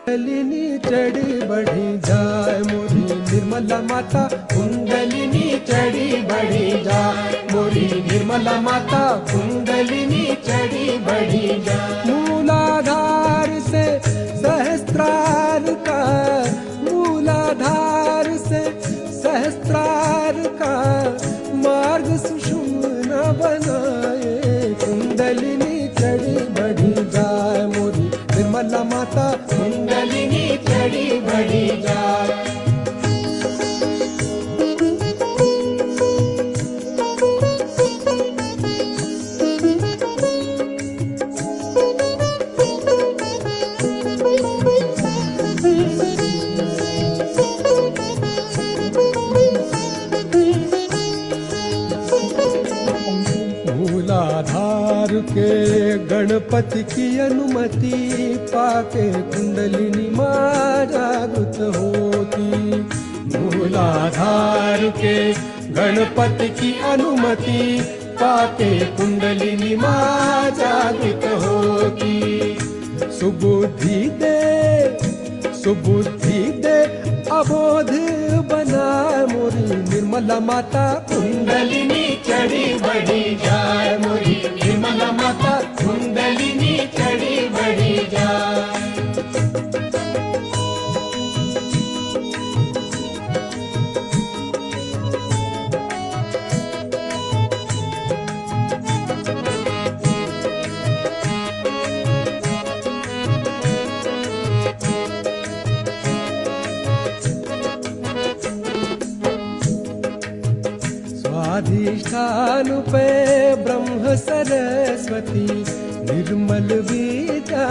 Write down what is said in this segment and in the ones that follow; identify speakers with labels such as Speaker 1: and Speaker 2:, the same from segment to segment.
Speaker 1: कुंडलिनी चढ़ी बढ़ी जाए मोरी निर्मला माता, कुंडलिनी चढ़ी बढ़ी जाए मोरी निर्मला माता, कुंडलिनी चढ़ी बढ़ी जाए। मूलाधार से सहस्त्रार का, मूलाधार से सहस्त्रार का मार्ग सुषुम्ना बनाए। कुंडलिनी चढ़ी बढ़ी जाए मोरी निर्मला माता, कुंडलिनी चढ़ी बढ़ी जाए। मूलाधार के गणपति की अनुमति पाके कुंडलिनी माँ जागृत होती। मूलाधार के गणपति की अनुमति पाके कुंडलिनी माँ जागृत होती। सुबुद्धि दे, सुबुद्धि दे अबोध बना मोरी निर्मला माता, कुंडलिनी चढ़ी बढ़ी जाए मोरी निर्मला माता, कुंडलिनी चढ़ी बढ़ी जाए। स्वाधिष्ठान पे ब्रह्म सरस्वती निर्मल विद्या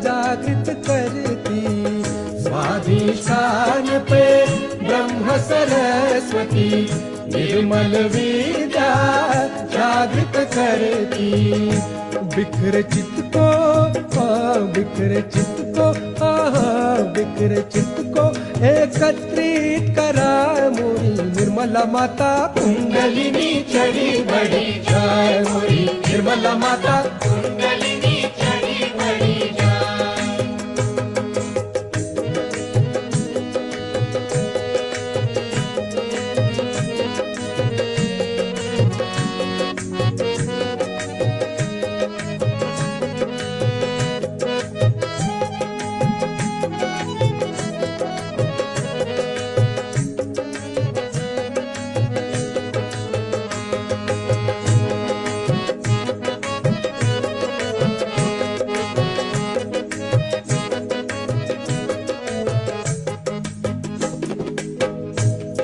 Speaker 1: जागृत करती। स्वाधिष्ठान पे ब्रह्म सरस्वती निर्मल विद्या जागृत करती। बिखर चित्त को, बिखर चित्त को, बिखर चित्त को एकत्रित करा मोरी निर्मला माता, कुंडलिनी चढ़ी बढ़ी जाए मोरी निर्मला माता, कुंडलिनी चढ़ी बढ़ी जाए।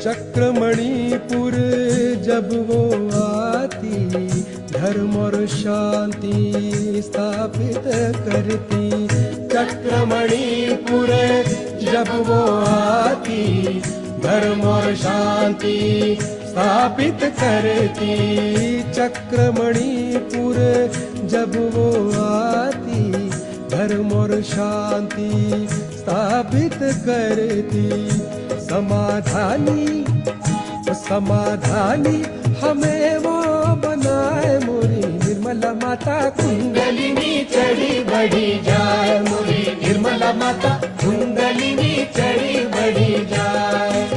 Speaker 1: चक्र मणिपुर जब वो आती, धर्म और शांति स्थापित करती। चक्र मणिपुर जब वो आती, धर्म और शांति स्थापित करती। चक्र मणिपुर जब वो आती, धर्म और शांति स्थापित करती। समाधानी, समाधानी हमें वो बनाए मोरी निर्मला माता, कुंडलिनी चढ़ी बढ़ी जाए मोरी निर्मला माता, कुंडलिनी चढ़ी बढ़ी जाए।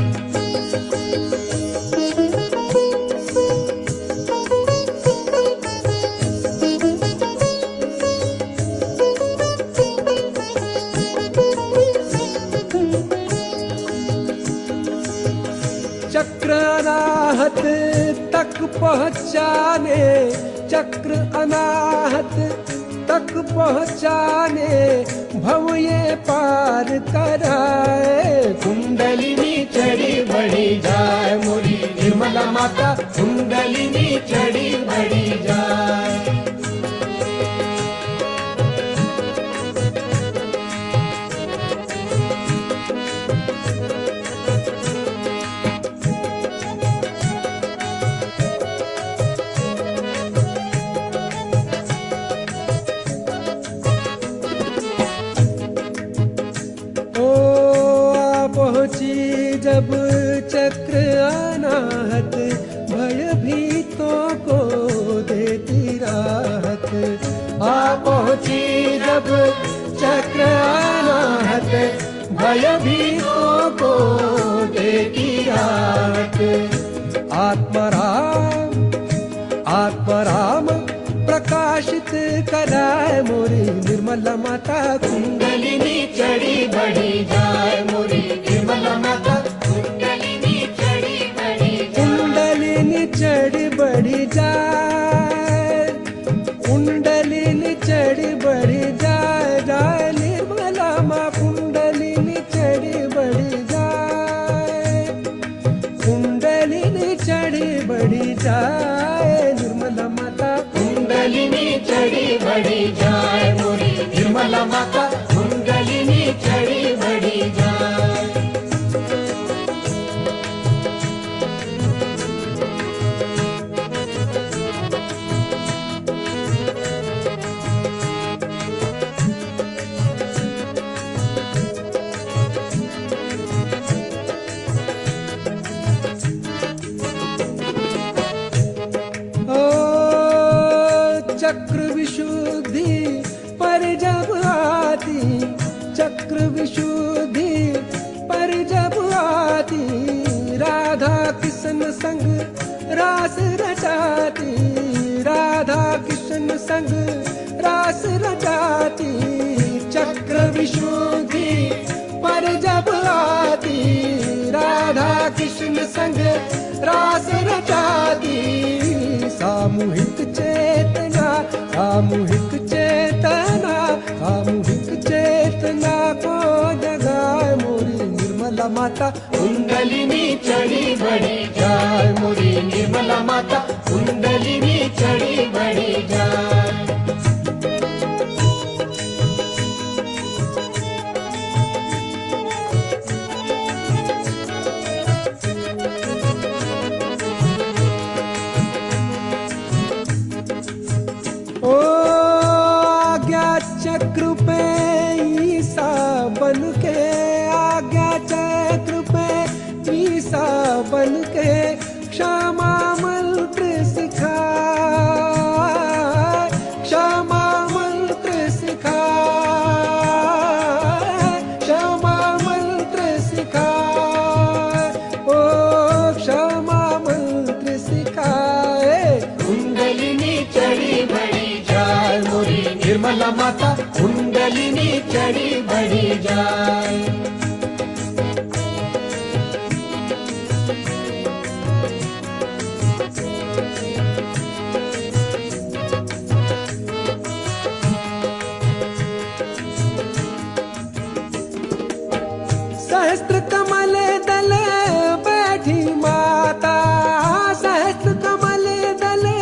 Speaker 1: चक्र अनाहत तक पहुँचाने, चक्र अनाहत तक पहुँचाने भव ये पार कराए। कुंडलिनी चढ़ी बढ़ी जाए मोरी निर्मला माता, कुंडलिनी चढ़ी बढ़ी जाए। पहुँची जब चक्र अनाहत, भयभीतों को देती राहत। आ पहुँची जब चक्र अनाहत, भयभीतों को देती राहत। आत्माराम प्रकाशित कराए मोरी निर्मला माता। कुंडलिनी चढ़ी बढ़ी जाए मोरी निर्मला माता।
Speaker 2: कुंडलिनी चढ़ी बढ़ी
Speaker 1: कुंडलिनी चढ़ी बढ़ी जाए, कुंडलिनी चढ़ी बढ़ी जाए, जाए निर्मला माँ। कुंडलिनी चढ़ी बढ़ी जाए, कुंडलिनी चढ़ी बढ़ी जाए निर्मला माता।
Speaker 2: कुंडलिनी चढ़ी बढ़ी जाए मोरी निर्मला माता। कुंडलिनी चढ़ी बढ़ी जाए।
Speaker 1: चक्र विशुद्धि पर जब आती, चक्र विशुद्धि पर जब आती, राधा कृष्ण संग रास रचाती, राधा कृष्ण संग रास रचाती। चक्र विशुद्धि पर जब आती, राधा कृष्ण संग रास रचाती। सामूहिक चेतना, सामूहिक चेतना, सामूहिक चेतना को जगाए मोरी निर्मला माता।
Speaker 2: कुंडलिनी चढ़ी बढ़ी जाए मोरी निर्मला माता। कुंडलिनी चढ़ी बढ़ी जाए।
Speaker 1: चक्र पे ईसा बन के, आज्ञा चक्र पे ईसा बन के, क्षमा मंत्र सिखाए, क्षमा मंत्र सिखाए, क्षमा मंत्र सिखाए, ओ क्षमा मंत्र सिखाए।
Speaker 2: कुंडलिनी चढ़ी बढ़ी जाए मोरी निर्मला माता। कुंडलिनी चढ़ी बढ़ी जाए।
Speaker 1: सहस्त्र कमल दले बैठी माता, सहस्त्र कमल दले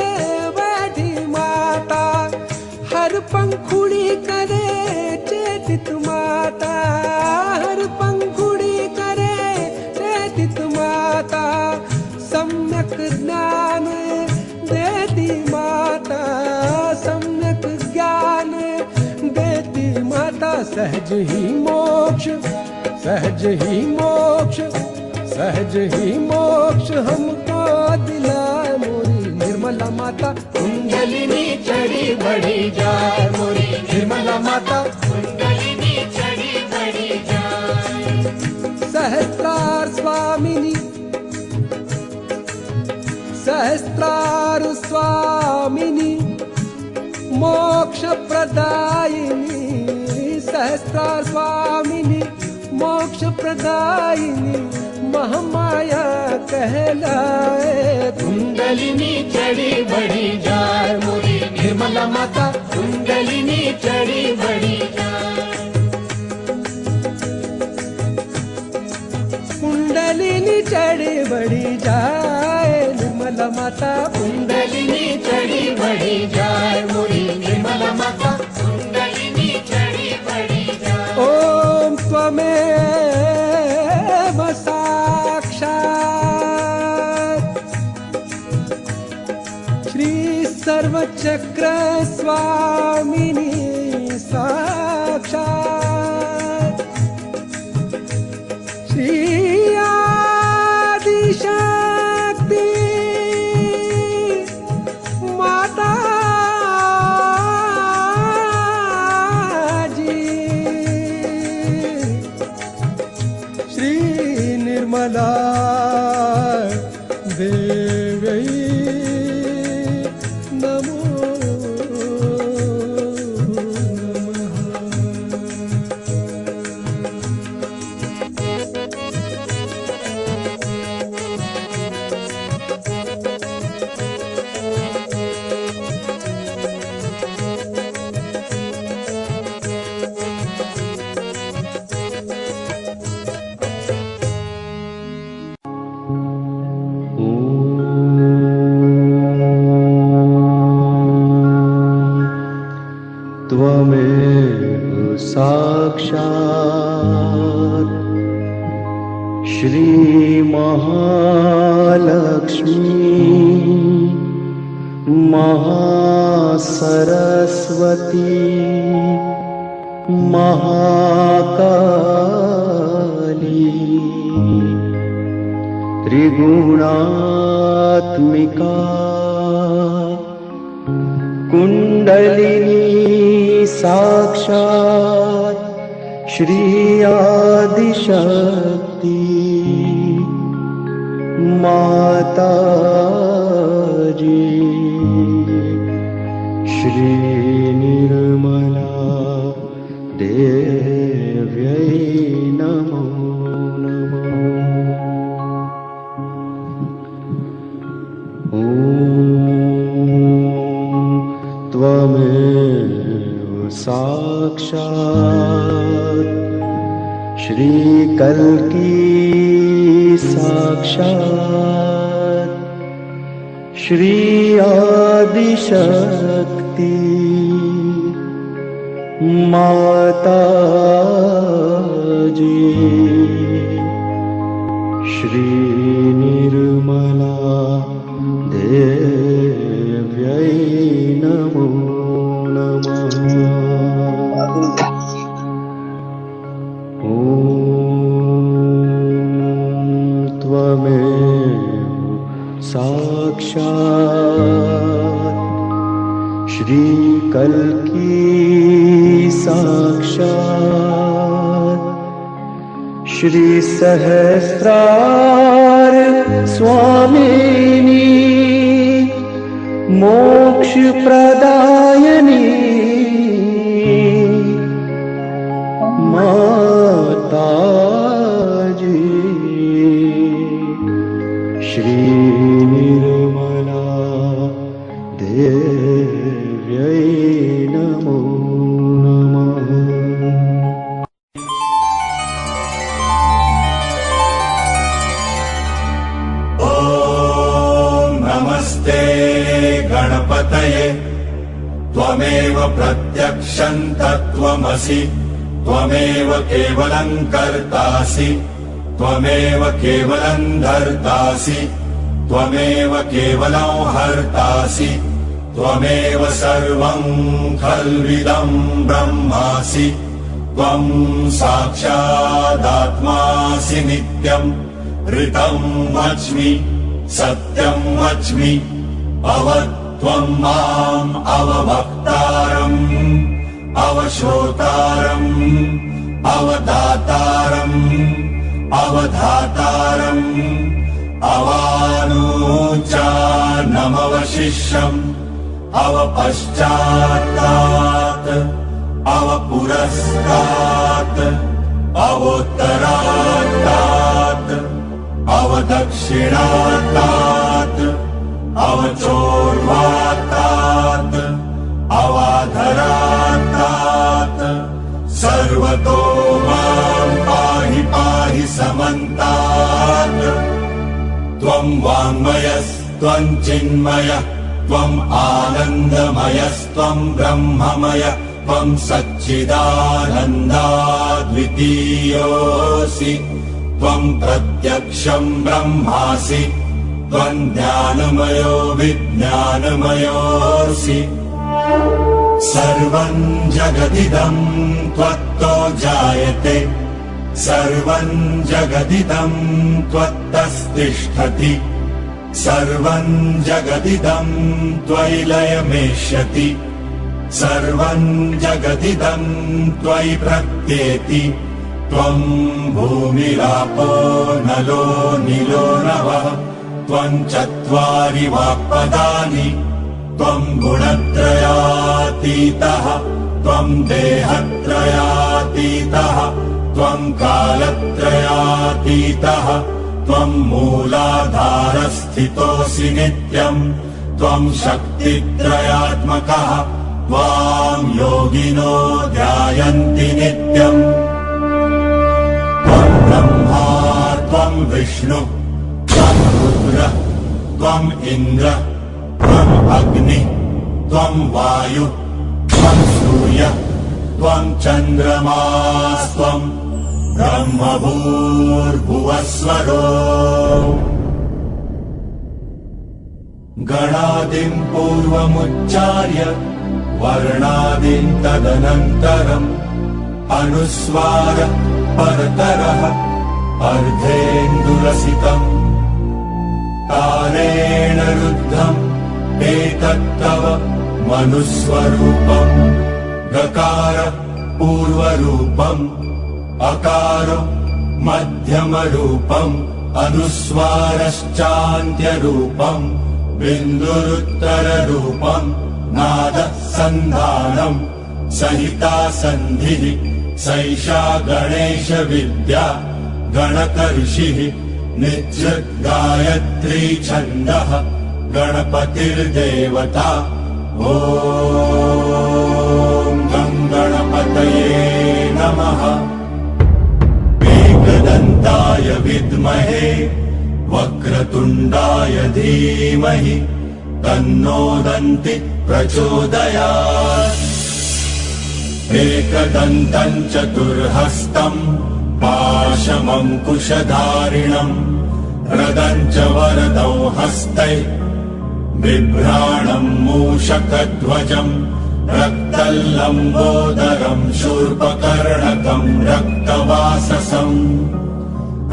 Speaker 1: बैठी माता। हर पंखुड़ी करे चेतित माता, हर पंखुड़ी करे चेतित माता। सम्यक ज्ञान देती माता, सम्यक ज्ञान देती माता। सहज ही मोक्ष, सहज ही मोक्ष, सहज ही मोक्ष हमको दिलाए मोरी निर्मला माता।
Speaker 2: कुंडलिनी चढ़ी बढ़ी जाए मोरी निर्मला माता। कुंडलिनी चढ़ी बढ़ी जाए।
Speaker 1: सहस्त्रार स्वामिनी, सहस्त्रार स्वामिनी, मोक्ष प्रदायिनी, सहस्त्रार स्वामिनी, मोक्ष प्रदायिनी, महामाया कहलाए।
Speaker 2: कुंडलिनी चढ़ी बढ़ी जाए मोरी निर्मला माता। कुंडलिनी चढ़ी बढ़ी जाए।
Speaker 1: कुंडलिनी चढ़ी बढ़ी जाए निर्मला माता।
Speaker 2: कुंडलिनी चढ़ी बढ़ी जाए मोरी निर्मला माता। कुंडलिनी चढ़ी बढ़ी जाए।
Speaker 1: ओम त्वमेव साक्षात् श्री सर्वचक्र स्वामिनी साक्षात् श्री आदिशक्ति माता जी। निर्मला देव्यै नमो त्वमेव साक्षात् श्री महालक्ष्मी महासरस्वती महाकाली त्रिगुणात्मिका कुंडलिनी साक्षात् श्री आदिशक्ति माताजी श्री निर्मला देव्यै नमो त्वमेव साक्षात् श्री कल्की साक्षात् श्री आदिशक्ति माताजी श्री निर्मला देव्यै नमो नमः। ॐ त्वमेव साक्षात् श्री कल्की साक्षात् श्री सहस्रार स्वामिनी मोक्ष प्रदायिनी माताजी श्री निर्मला देव्यै नमो नमः।
Speaker 3: नमस्ते गणपतये त्वमेव प्रत्यक्षं तत्त्वमसि त्वमेव केवलं कर्तासि त्वमेव केवलं धर्तासि त्वमेव केवलं हर्तासि त्वमेव सर्वं खल्विदं ब्रह्मासि त्वं साक्षादात्मासि नित्यं ऋतं वच्मि सत्यं वच्मि अवत्वं माम् अवभक्तारम् अवश्रोतारम् अवदातारम् अवधातारम् अवानूचानमवशिष्यम् अवपश्चात्तात् अवपुरस्तात् अवोत्तरात्तात् अवदक्षिणात्तात् अवचोर्वात्तात् अवाधरात्तात् सर्वतो मां पाहि पाहि समन्तात् त्वं वाङ्मयस्त्वं चिन्मयः त्वम् आनन्दमयस्त्वं ब्रह्ममय त्वं सच्चिदानन्दाद्वितीयोऽसि त्वं प्रत्यक्षं ब्रह्मासि त्वं ज्ञानमयो विज्ञानमयोऽसि सर्वं जगदिदं त्वत्तो जायते सर्वं जगदिदं त्वत्तस्तिष्ठति सर्वं जगदिदं त्वयि लयमेष्यति सर्वं जगदिदं त्वयि प्रत्येति त्वं भूमिरापो नलो नीलो नभः त्वं चत्वारि वाक्पदानि त्वं गुणत्रयातीतः त्वं देहत्रयातीतः त्वं कालत्रयातीतः त्वं मूलाधारस्थितोऽसि नित्यम् त्वं शक्तित्रयात्मकः त्वां योगिनो ध्यायन्ति नित्यम् त्वं ब्रह्मा त्वं विष्णु त्वं रुद्र त्वं इन्द्र त्वं अग्नि त्वं वायु त्वं सूर्य त्वं चन्द्रमास्त्वं ब्रह्मभूर्भुवस्वरो गणादिं पूर्वमुच्चार्य वर्णादिं तदनन्तरम् अनुस्वार परतरः अर्धेन्दुरसितम् तारेण रुद्धम् एतत्तव मनुस्वरूपम् गकार पूर्वरूपम् अकारो मध्यमरूपम् अनुस्वारश्चान्त्यरूपम् बिन्दुरुत्तररूपम् नादसन्धानम् सहिता सन्धिः सैषा गणेश विद्या गणकऋषिः नित्यगायत्री छन्दः गणपतिर्देवता ॐ गं गणपतये नमः एकदन्ताय विद्महे वक्रतुण्डाय धीमहि तन्नो दन्ति प्रचोदयात् एकदन्तं चतुर्हस्तं पाशमङ्कुशधारिणम् रदं च वरदौ हस्तै बिभ्राणं मूषकध्वजम् रक्तल्लम्बोदरं शूर्पकर्णकं रक्तवाससम्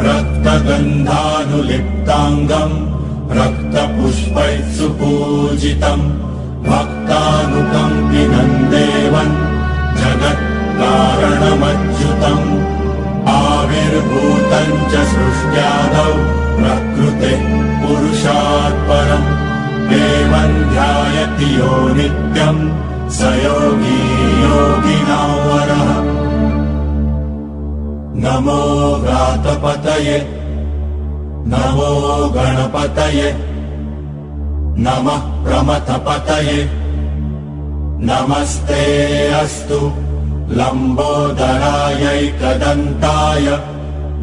Speaker 3: रक्तगन्धानुलिप्ताङ्गम् रक्तपुष्पैः सुपूजितम् भक्तानुकम्पिनं देवम् जगत्कारणमच्युतम् आविर्भूतं च सृष्ट्यादौ प्रकृतेः पुरुषात् परम् देवं ध्यायति यो नित्यम् स योगी योगिनां वरः नमो व्रातपतये नमो गणपतये नमः प्रमथपतये नमस्ते अस्तु लम्बोदरायैकदन्ताय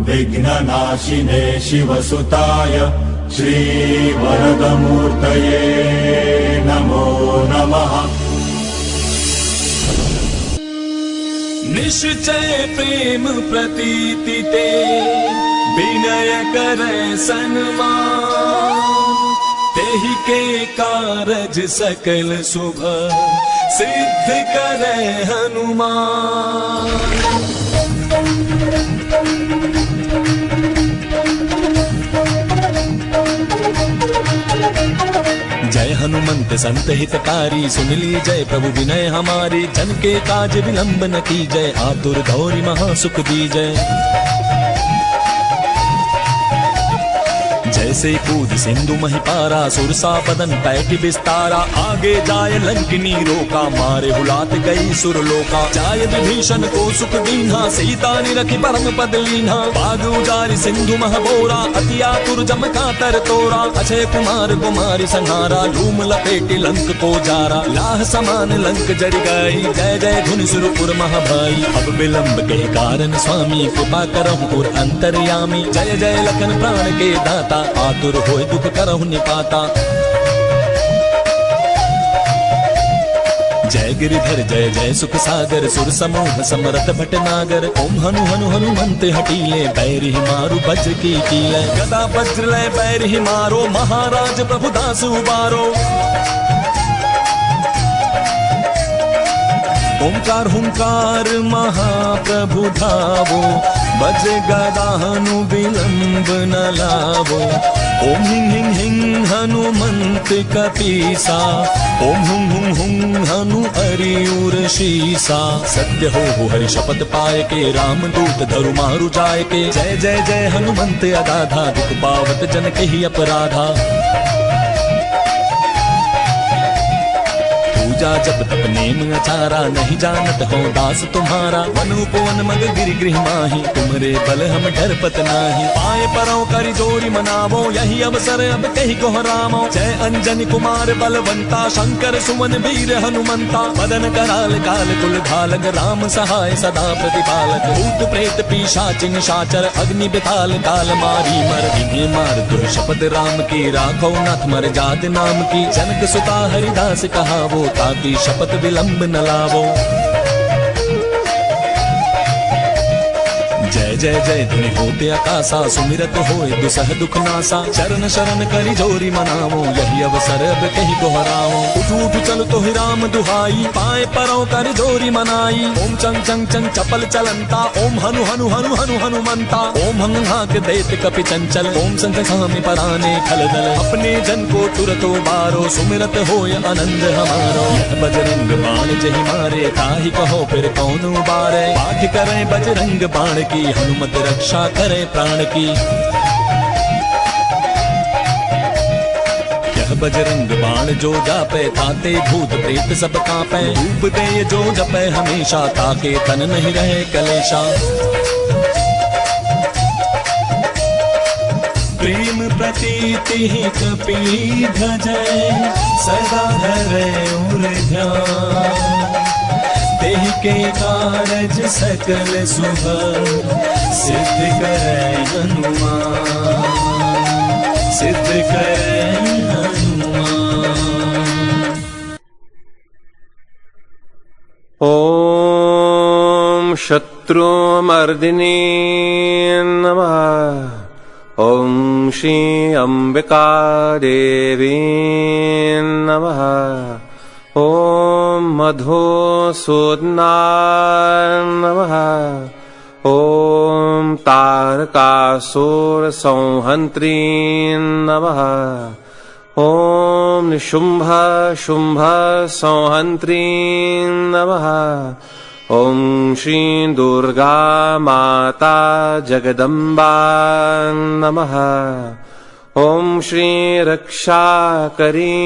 Speaker 3: विघ्ननाशिने शिवसुताय श्रीवरदमूर्तये नमो नमः।
Speaker 4: निश्चय प्रेम प्रतीति ते विनय करे सन्मान तेहि के कारज सकल शुभ सिद्ध करे हनुमान। जय हनुमंत संत हितकारी सुन ली जय प्रभु विनय हमारी जन के काज विलंब न की जय आतुर गौरी महासुख दी जय। जैसे कूद सिंधु महिपारा सुरसा पदन पैठी विस्तारा आगे जाय लंकिनी रोका मारे हुलात गई सुरलोका। जाय विभीषण को सुख दीन्हा सीता निरखी परम पद लीन्हा बाग उजारि सिंधु महबोरा अति आतुर जम का तर तोरा। अक्षय कुमार कुमारी संहारा धूम लपेटी लंक को जारा लाह समान लंक जड़ गई जय जय धुनि सुरपुर महाभाई। अब विलंब के कारण स्वामी कृपा करहु और अंतर्यामी जय जय लखन प्राण के दाता आतुर होय दुख करहु निपाता। जय गिरिधर जय जय सुख सागर सुर समूह समरथ भटनागर ओम हनु हनु हनुमंत हटीले बैर ही मारू वज्र की कीले गदा वज्र लय बैर ही मारो महाराज प्रभु दास उबारो। ओंकार हुंकार महाप्रभु धावो, बज गदानु विलंब न लावो। ओम हिं हिं हिं हनुमंत कपीसा, ओम हुं हुं हुं हनु अरियुर शीसा। सत्य हो हरि शपथ पाए के, रामदूत धरु मारु जाय के। जय जय जय हनुमंत अगाधा, दुख पावत जन कहि अपराधा। पूजा जप तप नेम अचारा, नहीं जानत हो दास तुम्हारा। वन उपवन मग गिरि गृह माही, तुम्हारे बल हम डरपत नाही। पाए परौ करि जोरी मनावो, यही अवसर अब कहि कोहरामो। जय अंजनी कुमार बलवंता, शंकर सुमन वीर हनुमंता। मदन कराल काल कुल घालक, राम सहाय सदा प्रतिपालक। भूत प्रेत पिशाच निशाचर, अग्नि बिताल काल मारी मर। इन्हें मार दुर शपथ राम की, राखो नाथ मर जात नाम की। जनक सुता हरिदास कहावो, ताकि शपथ विलंब न लावो। जय जय जय धुनि होते आकाशा, सुमिरत होए दुसह दुख नासा। चरण शरण करि जोरी मनावो, यही अवसर अब कहि कोहरावो। उठ उठ चल तो ही राम दुहाई, पाए परौ कर जोरी मनाई। ओम चंग चंग चंग चपल चलंता, ओम हनु हनु हनु हनु हनुमंता। ओम हंग हाक दैत कपि चंचल, ओम संत सामि पराने खल दल। अपने जन को तुरतो बारो, सुमिरत होय आनंद हमारो। यह बजरंग बाण जहि मारे, ताहि कहो फिर कौन उबारे। पाठ करे बजरंग बाण की, हनुमत रक्षा करे प्राण की। यह बजरंग बाण जो जापे, ताते भूत प्रेत सब कांपे। धूप दे जो जपे हमेशा, ताके तन नहीं रहे कलेशा। प्रेम प्रतीति ही कपि भजै, सदा धरे उर ध्यान। तेहि के कारज सकल शुभ, सिद्ध करे हनुमान। सिद्ध करे हनुमान।
Speaker 5: ओम शत्रुमर्दिनी नमः। ओम श्री अंबिका देवी नमः। ओम मधुसूदनाय नमः। ओम तारकासुर संहन्त्री नमः। ओम निशुंभ शुंभ संहन्त्री नमः। ओम श्री दुर्गा माता जगदम्बा नमः। ओम श्री रक्षाकरी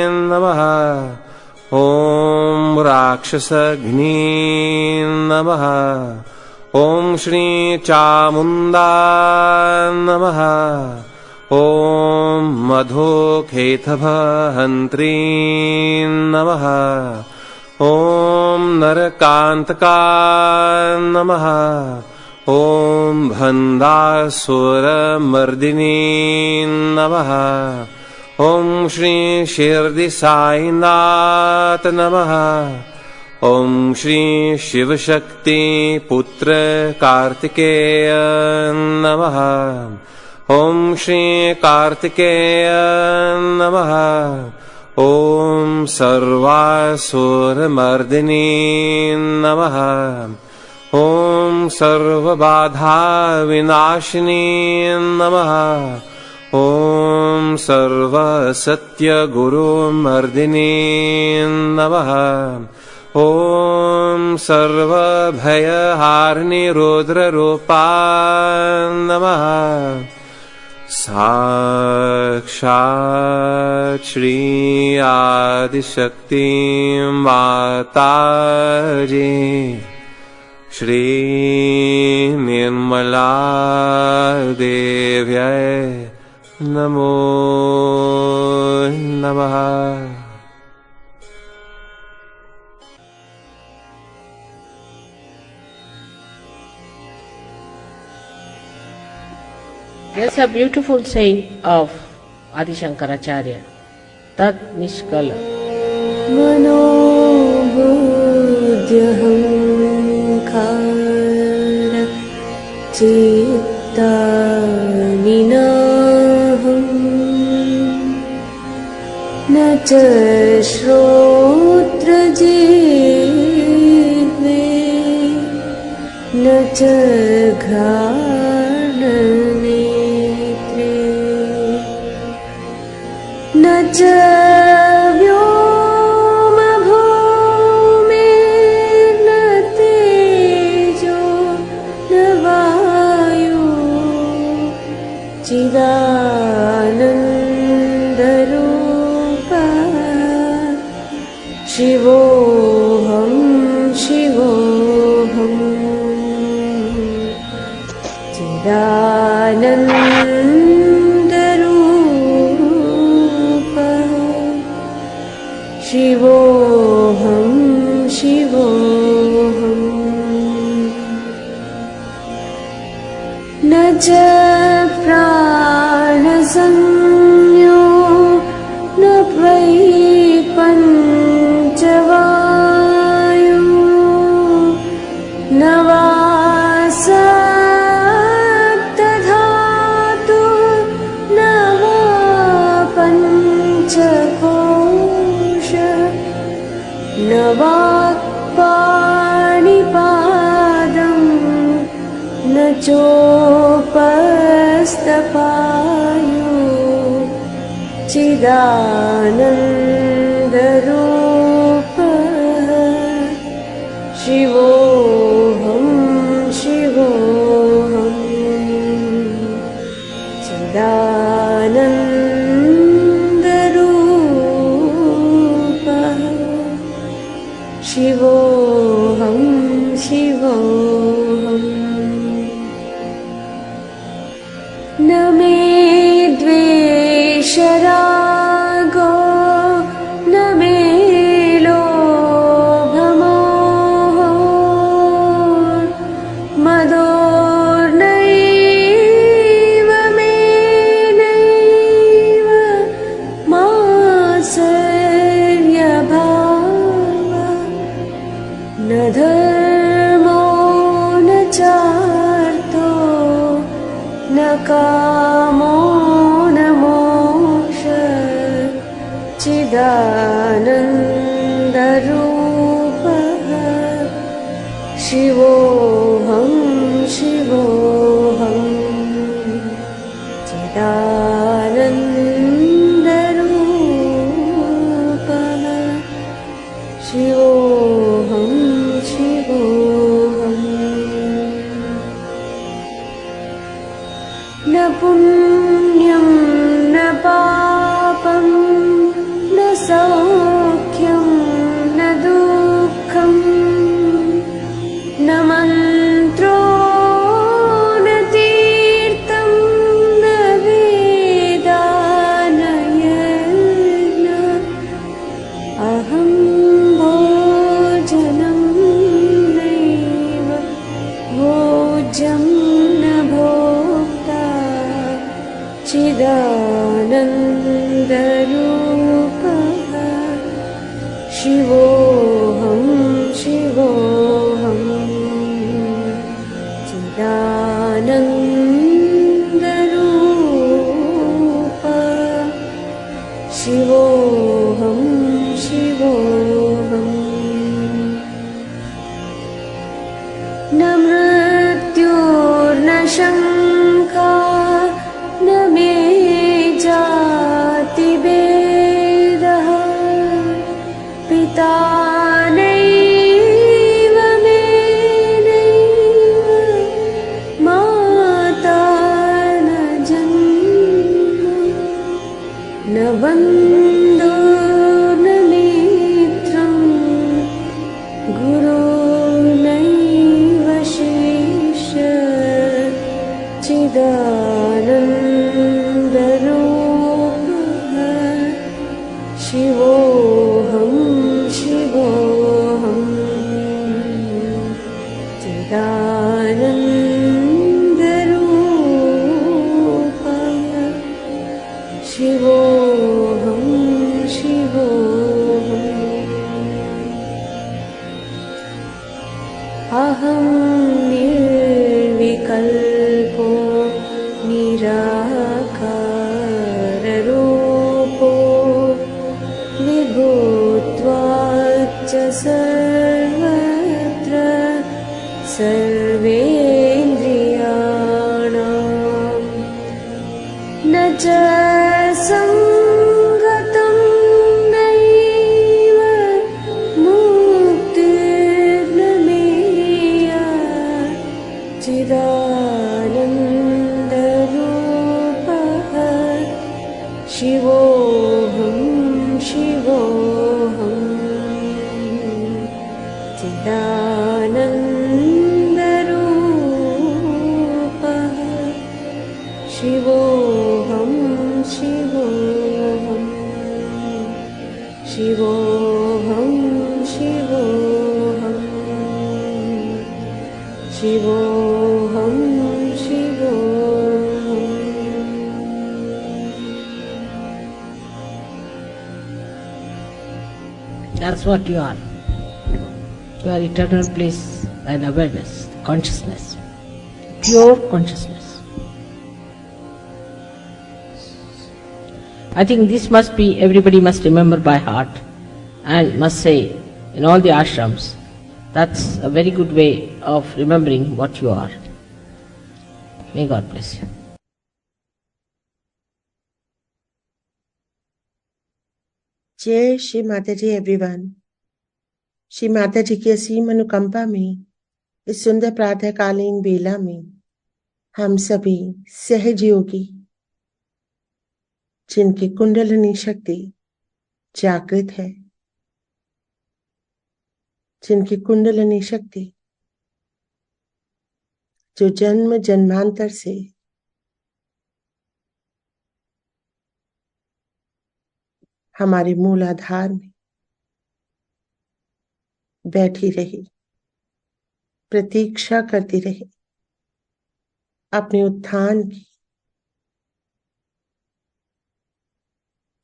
Speaker 5: नमः। ओम राक्षसघ्नी नमः। ओम श्री चामुंडा नमः। ओम मधुकेतभहन्त्री नमः। ओम नरकांतका नमः। ओम भंडासुरमर्दिनी नमः। ओम श्री शिरडी साईनाथ नमः। ओम श्री शिवशक्ति पुत्र कार्तिकेय नमः। ओम श्री कार्तिकेय नमः। ओम सर्वासुरमर्दिनी नमः। ओम सर्वबाधा विनाशिनी नमः। ओम सर्वसत्य गुरुमर्दिनी नमः। ओम सर्वभयहारिणी रुद्ररूपा नमः। साक्षात् श्री आदिशक्ति माताजी श्री निर्मला देव्यै नमो नमः।
Speaker 6: There's a beautiful saying of Adi Shankaracharya, Tat Nishkala. Manobudhyahankara citta vinaham na ca shrotra
Speaker 7: न च घ्राणनेत्रे न च व्योमभूमिर्न तेजो न वायु चिदानन्दरूपः शिवोऽहं शिवोऽहम् चिदानन्दरूपः शिवोऽहं शिवोऽहम् न च प्राणसंज्ञो न वै पञ्चवायु न वा सप्तधातु न वा पञ्चकोश न वाक्पाणिपादं न चोपस्थपायु चिदानन्दरूपः शिवोऽहं शिवोऽहम् चिदानन्दरूपः शिवोऽहं शिवोऽहम् न मे द्वेषरागो न मे लोभमोहो मदोर्नैव मे नैव मात्सर्यभावः न धर्मो न चार्थो न कामो न मोक्षः चिदानन्दरूपः शिवोऽहं शिवोऽहम् चिदानन्दरूपः शिवोऽहं शिवोऽहम् न पुण्यं न पापं न सौख्यं न दुःखं न मन्त्रो न तीर्थं न वेदा न यज्ञ अहं भोजनं नैव भोज्यं न भोक्ता चिदानन्दरूपः शिवोऽहं शिवोऽहम् चिदानन्दरूपः शिवोऽहं शिवोऽहम् न मृत्युर्न शङ्का न मे जातिभेदः पिता नैव मे नैव माता न जन्म न बन्धो न मित्रं गुरुर्नैव शिष्यः चिदानन्दरूपः शिवोऽहं शिवोऽहम् चिदानन्दरूपः शिवोऽहं शिवोऽहम् अहं निर्विकल्पो निराकाररूपो विभूत्वाच्च सर्वत्र सर्वेन्द्रियाणाम् न च सङ्गतं नैव मुक्तिर्न मेया चिदानन्दरूपः शिवोऽहं शिवोऽहम् चिदानन्दरूपः शिवोऽहं शिवोऽहम् शिवोऽहं शिवोऽहम् शिवोऽहं शिवोऽहम्
Speaker 6: That's what you are. You are eternal bliss and awareness, consciousness, pure consciousness. I think this must be, everybody must remember by heart and must say in all the ashrams. That's a very good way of remembering what you are. May God bless you.
Speaker 8: जय श्री माता जी everyone. Shri Mata जी की असीम अनुकंपा में इस सुंदर प्रातःकालीन बेला में हम सभी सहजयोगी जिनकी कुंडलिनी शक्ति जागृत है, जिनकी कुंडलिनी शक्ति जो जन्म जन्मांतर से हमारे मूलाधार में बैठी रही, प्रतीक्षा करती रही अपने उत्थान की,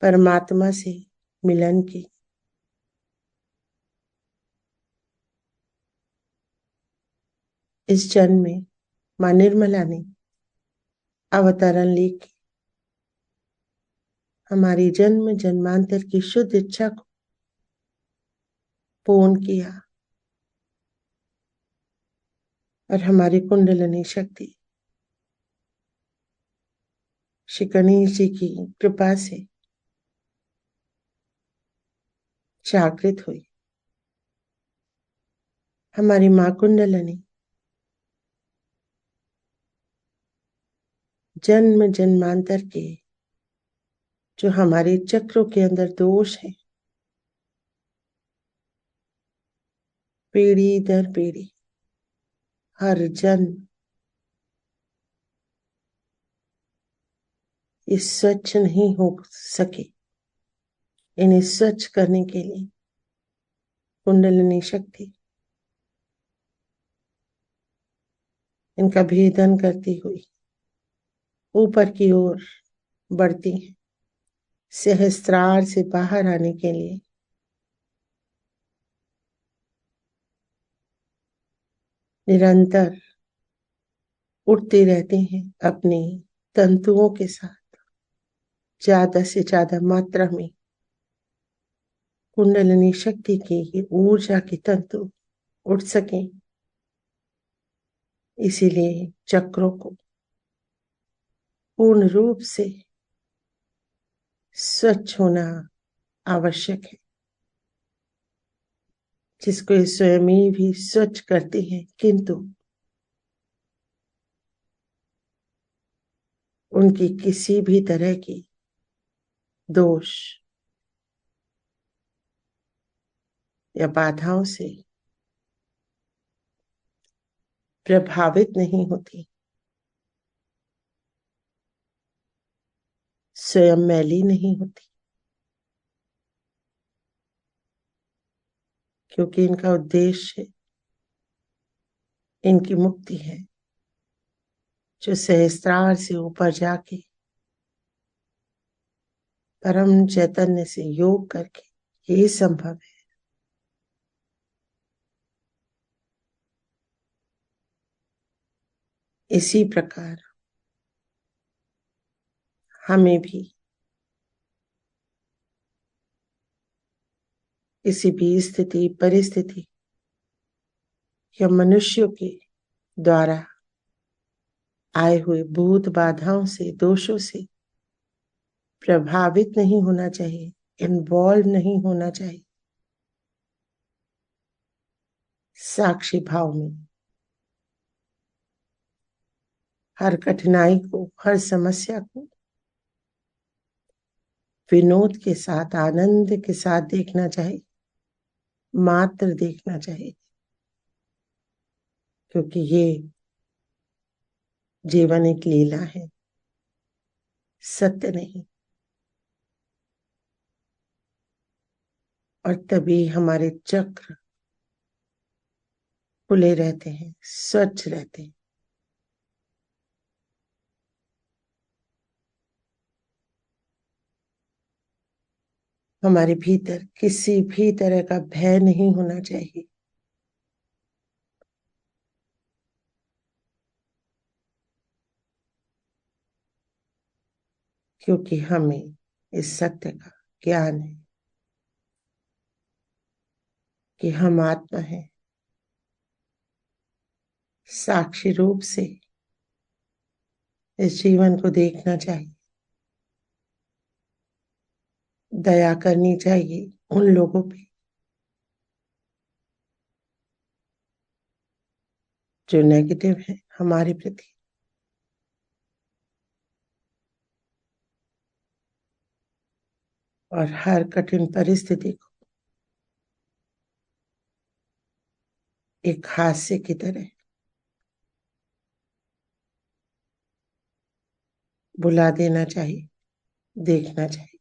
Speaker 8: परमात्मा से मिलन की। इस जन्म में मां निर्मला ने अवतरण लेके हमारी जन्म जन्मांतर की शुद्ध इच्छा को पूर्ण किया और हमारी कुंडलिनी शक्ति श्री गणेश जी की कृपा से जागृत हुई। हमारी मां कुंडलिनी जन्म जन्मांतर के जो हमारे चक्रों के अंदर दोष हैं, पीढ़ी दर पीढ़ी हर जन्म ये स्वच्छ नहीं हो सके, इन्हें स्वच्छ करने के लिए कुंडलिनी शक्ति इनका भेदन करती हुई ऊपर की ओर बढ़ती है, सहस्त्रार से बाहर आने के लिए निरंतर उठते रहते हैं अपने तंतुओं के साथ। ज्यादा से ज्यादा मात्रा में कुंडलिनी शक्ति की ऊर्जा के तंतु उठ सकें, इसीलिए चक्रों को पूर्ण रूप से स्वच्छ होना आवश्यक है, जिसको ये स्वयं ही भी स्वच्छ करते हैं, किंतु उनकी किसी भी तरह की दोष या बाधाओं से प्रभावित नहीं होती, स्वयं मैली नहीं होती, क्योंकि इनका उद्देश्य इनकी मुक्ति है, जो सहस्त्रार से ऊपर जाके परम चैतन्य से योग करके ये संभव है। इसी प्रकार हमें भी किसी भी स्थिति परिस्थिति या मनुष्यों के द्वारा आए हुए भूत बाधाओं से, दोषों से प्रभावित नहीं होना चाहिए, इन्वॉल्व नहीं होना चाहिए। साक्षी भाव में हर कठिनाई को, हर समस्या को विनोद के साथ, आनंद के साथ देखना चाहिए, मात्र देखना चाहिए, क्योंकि ये जीवन एक लीला है, सत्य नहीं। और तभी हमारे चक्र खुले रहते हैं, स्वच्छ रहते हैं। हमारे भीतर किसी भी तरह का भय नहीं होना चाहिए। क्योंकि हमें इस सत्य का ज्ञान है कि हम आत्मा हैं। साक्षी रूप से इस जीवन को देखना चाहिए, दया करनी चाहिए उन लोगों पे जो नेगेटिव है हमारे प्रति। और हर कठिन परिस्थिति को एक हास्य की तरह बुला देना चाहिए, देखना चाहिए।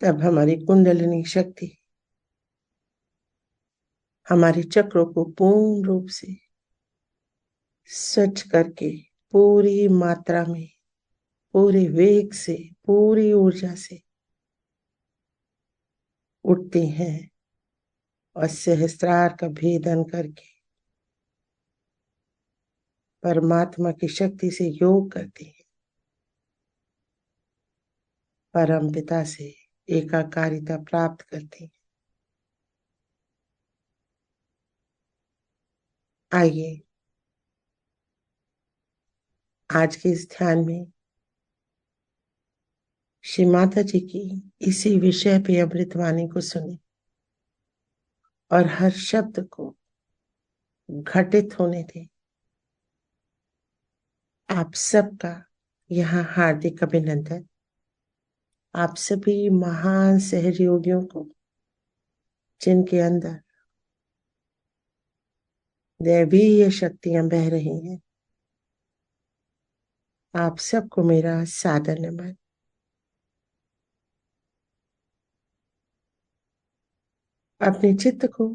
Speaker 8: तब हमारी कुंडलिनी शक्ति हमारे चक्रों को पूर्ण रूप से स्वच्छ करके पूरी मात्रा में, पूरे वेग से, पूरी ऊर्जा से उठते हैं और सहस्त्रार का भेदन करके परमात्मा की शक्ति से योग करते हैं, परम पिता से एकाकारिता प्राप्त करते हैं। आइए आज के इस ध्यान में श्री माता जी की इसी विषय पे अमृतवाणी को सुने और हर शब्द को घटित होने दें। आप सबका यहाँ हार्दिक अभिनंदन। आप सभी महान सहयोगियों को जिनके अंदर दैवीय शक्तियां बह रही हैं, आप सबको मेरा सादर नमन। अपने चित्त को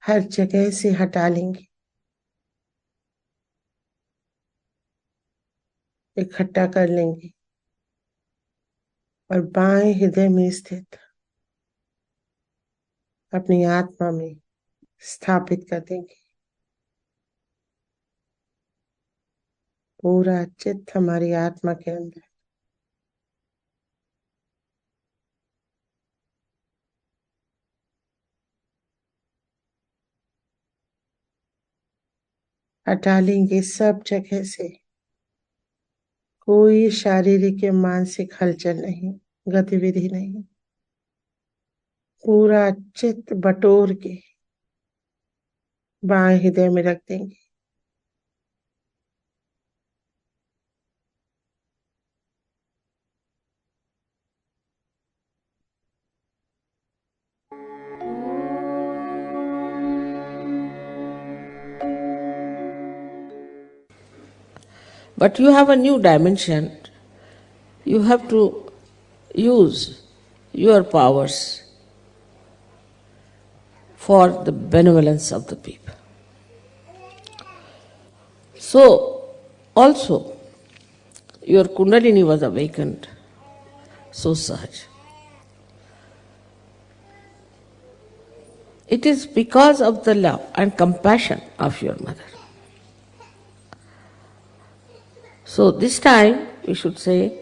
Speaker 8: हर जगह से हटा लेंगे, इकट्ठा कर लेंगे और बाएं हृदय में स्थित अपनी आत्मा में स्थापित कर देंगे। पूरा चित्त हमारी आत्मा के अंदर हटा लेंगे। सब जगह से कोई शारीरिक या मानसिक हलचल नहीं, गतिविधि नहीं। पूरा चित्त बटोर के बाएं हृदय में रख देंगे।
Speaker 6: But you have a new dimension. You have to use your powers for the benevolence of the people. So, also, your Kundalini was awakened so sahaj. It is because of the love and compassion of your mother. So this time we should say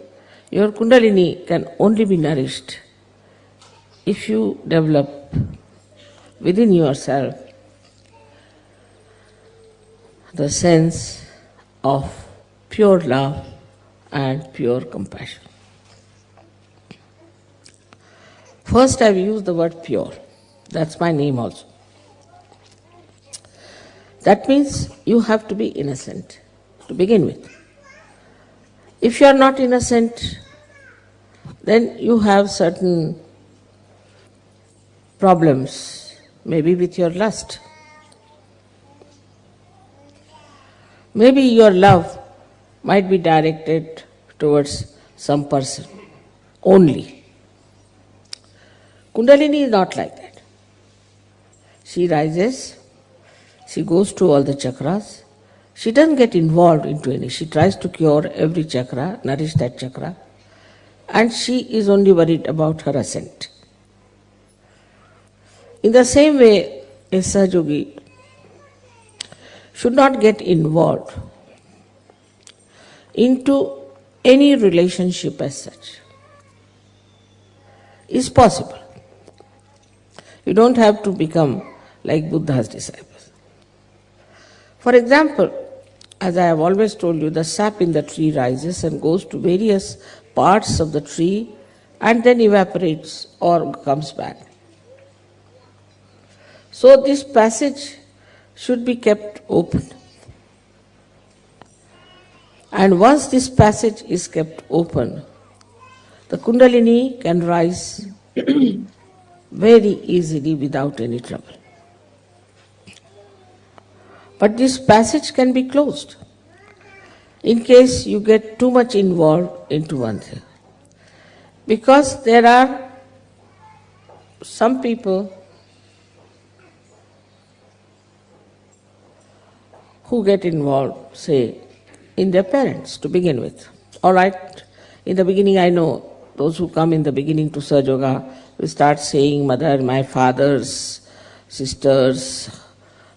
Speaker 6: your Kundalini can only be nourished if you develop within yourself the sense of pure love and pure compassion. First, I've used the word pure. That's my name also. That means you have to be innocent to begin with. If you are not innocent, then you have certain problems, maybe with your lust. Maybe your love might be directed towards some person only. Kundalini is not like that. She rises, she goes to all the chakras, she doesn't get involved into any. She tries to cure every chakra, nourish that chakra, and she is only worried about her ascent. In the same way, a Sahaja-yogi should not get involved into any relationship as such. It's possible. You don't have to become like Buddha's disciples. For example, as I have always told you, the sap in the tree rises and goes to various parts of the tree and then evaporates or comes back. So this passage should be kept open. And once this passage is kept open, the Kundalini can rise very easily without any trouble. But this passage can be closed in case you get too much involved into one thing. Because there are some people who get involved, say, in their parents to begin with. All right, in the beginning I know those who come in the beginning to Sahaja Yoga will start saying, mother, my father's sisters,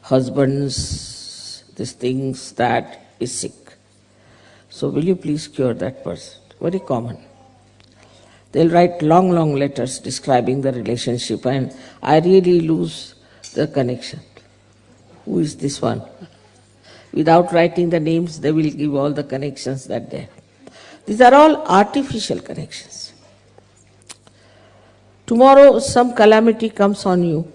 Speaker 6: husbands, these things, that is sick. So will you please cure that person? Very common. They'll write long, long letters describing the relationship and I really lose the connection. Who is this one? Without writing the names, they will give all the connections that they have. These are all artificial connections. Tomorrow some calamity comes on you.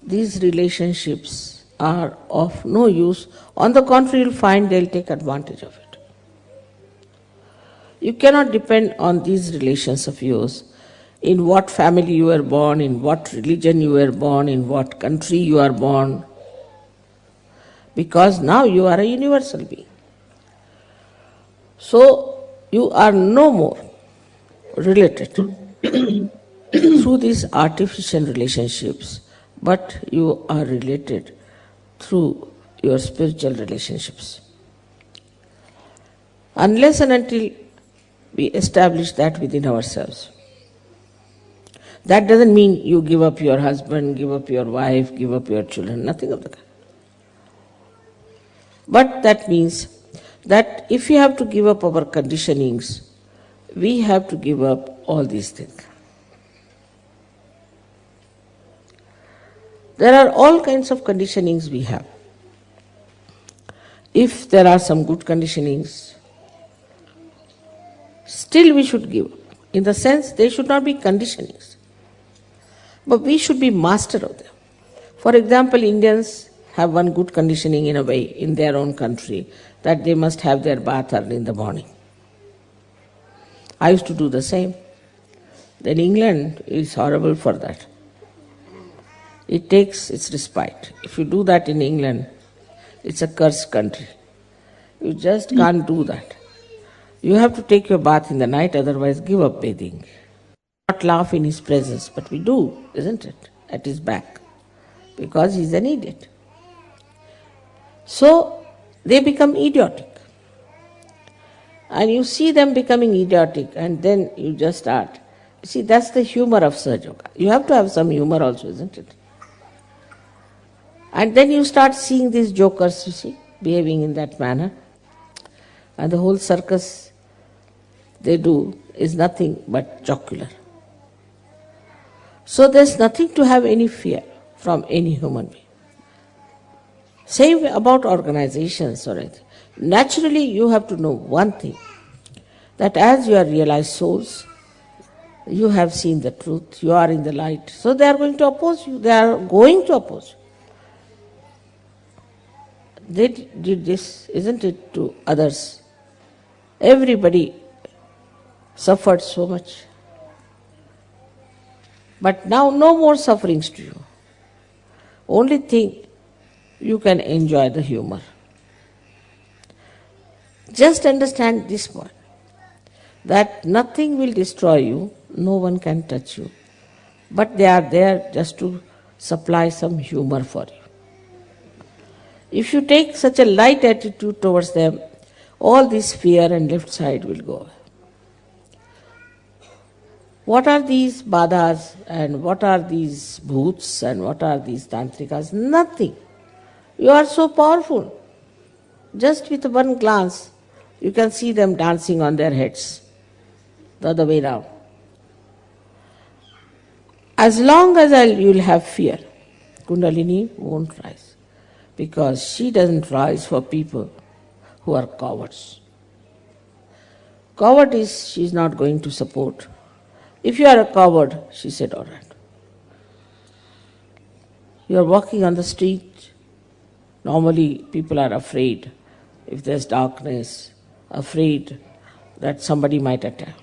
Speaker 6: These relationships are of no use. On the contrary, you'll find they'll take advantage of it. You cannot depend on these relations of yours, in what family you were born, in what religion you were born, in what country you are born, because now you are a universal being. So you are no more related through these artificial relationships, but you are related through your spiritual relationships. Unless and until we establish that within ourselves. That doesn't mean you give up your husband, give up your wife, give up your children, nothing of the kind. But that means that if we have to give up our conditionings, we have to give up all these things. There are all kinds of conditionings we have. If there are some good conditionings, still we should give up. In the sense, they should not be conditionings, but we should be master of them. For example, Indians have one good conditioning in a way in their own country, that they must have their bath early in the morning. I used to do the same. Then England is horrible for that. It takes its respite. If you do that in England, it's a cursed country. You just can't do that. You have to take your bath in the night, otherwise give up bathing. Not laugh in his presence, but we do, isn't it? At his back. Because he's an idiot. So they become idiotic. And you see them becoming idiotic and then you just start. You see, that's the humor of Sahaja Yoga. You have to have some humor also, isn't it? And then you start seeing these jokers, you see, behaving in that manner. And the whole circus they do is nothing but jocular. So there's nothing to have any fear. from any human being. Same about organizations or anything. Naturally, you have to know one thing, that as you are realized souls, you have seen the truth, you are in the light. So they are going to oppose you. They are going to oppose you. They did this, isn't it, to others? Everybody suffered so much. But now no more sufferings to you. Only thing, you can enjoy the humor. Just understand this point, that nothing will destroy you, no one can touch you, but they are there just to supply some humor for you. If you take such a light attitude towards them, all this fear and left side will go away. What are these badhas and what are these bhoots and what are these tantrikas? Nothing. You are so powerful. Just with one glance, you can see them dancing on their heads, the other way round. As long as you will have fear, Kundalini won't rise, because she doesn't rise for people who are cowards. Coward is, she is not going to support. If you are a coward, she said, all right. You are walking on the street. Normally, people are afraid if there's darkness, afraid that somebody might attack.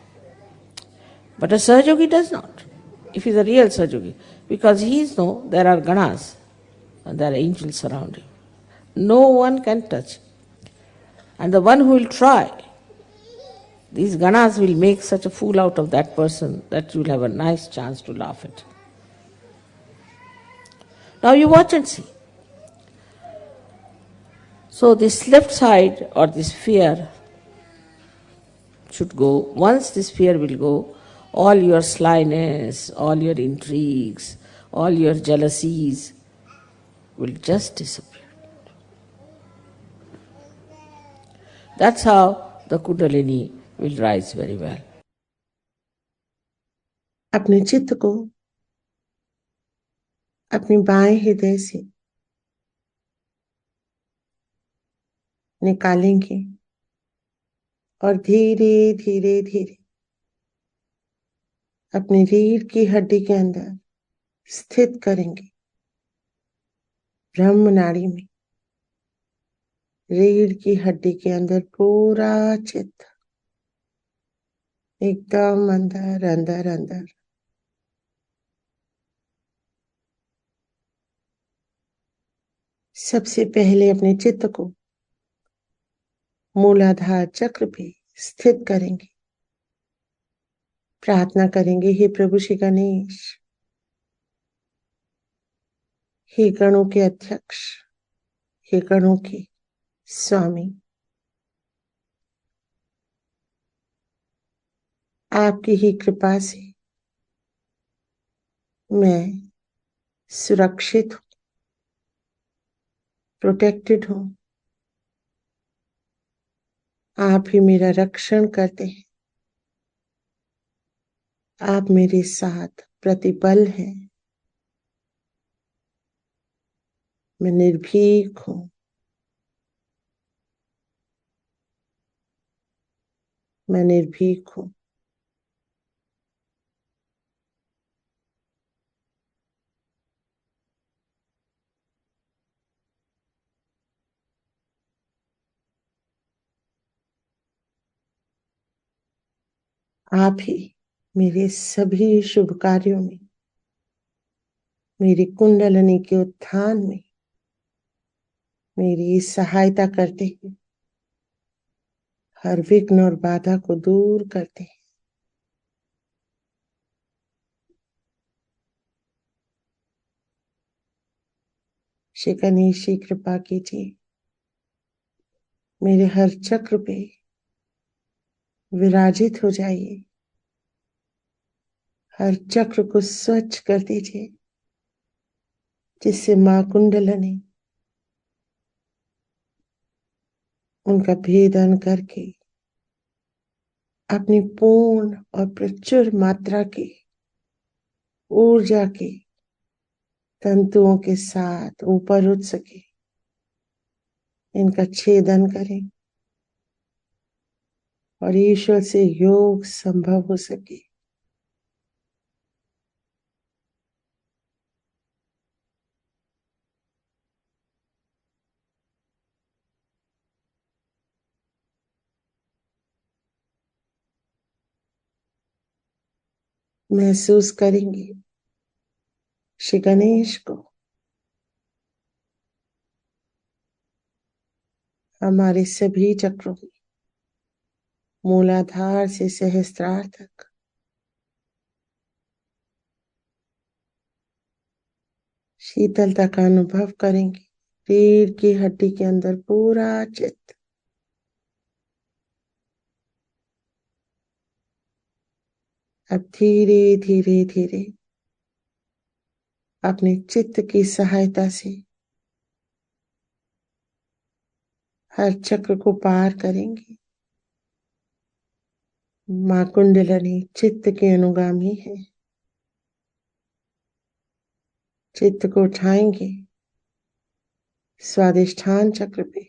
Speaker 6: But a Sahajogi does not, if he's a real Sahajogi, because he knows there are ganas and there are angels around him. No one can touch him. And the one who will try, these ganas will make such a fool out of that person that you will have a nice chance to laugh at. Now you watch and see. So this left side or this fear should go. Once this fear will go, all your slyness, all your intrigues, all your jealousies will just disappear. That's how the Kundalini will rise very well.
Speaker 8: अपने चित्त को अपनी बाएं हृदय से निकालेंगे और धीरे धीरे धीरे अपनी रीढ़ की हड्डी के अंदर स्थित करेंगे। ब्रह्म नाड़ी में रीढ़ की हड्डी के अंदर पूरा चित्त एकदम अंदर अंदर अंदर। सबसे पहले अपने चित्त को मूलाधार चक्र पे स्थित करेंगे। प्रार्थना करेंगे, हे प्रभु श्री गणेश, हे गणों के अध्यक्ष, हे गणों के स्वामी, आपकी ही कृपा से मैं सुरक्षित हूं, प्रोटेक्टेड हूं। आप ही मेरा रक्षण करते हैं, आप मेरे साथ प्रतिपल हैं। मैं निर्भीक हूं। मैं निर्भीक हूं। आप ही मेरे सभी शुभ कार्यों में, मेरी कुंडलिनी के उत्थान में मेरी सहायता करते हैं, हर विघ्न और बाधा को दूर करते हैं। श्री गणेश जी कृपा कीजिए, मेरे हर चक्र पे विराजित हो जाइए, हर चक्र को स्वच्छ कर दीजिए, जिससे मां कुंडलिनी उनका भेदन करके अपनी पूर्ण और प्रचुर मात्रा की ऊर्जा के तंतुओं के साथ ऊपर उठ सके, इनका छेदन करें और ईश्वर से योग संभव हो सके। महसूस करेंगे श्री गणेश को हमारे सभी चक्रों में, मूलाधार से सहस्त्रार तक शीतलता का अनुभव करेंगे। रीढ़ की हड्डी के अंदर पूरा चित्त अब धीरे धीरे धीरे अपने चित्त की सहायता से हर चक्र को पार करेंगे। मां कुंडलिनी चित्त के अनुगामी है। चित्त को उठाएंगे स्वादिष्ठान चक्र पे,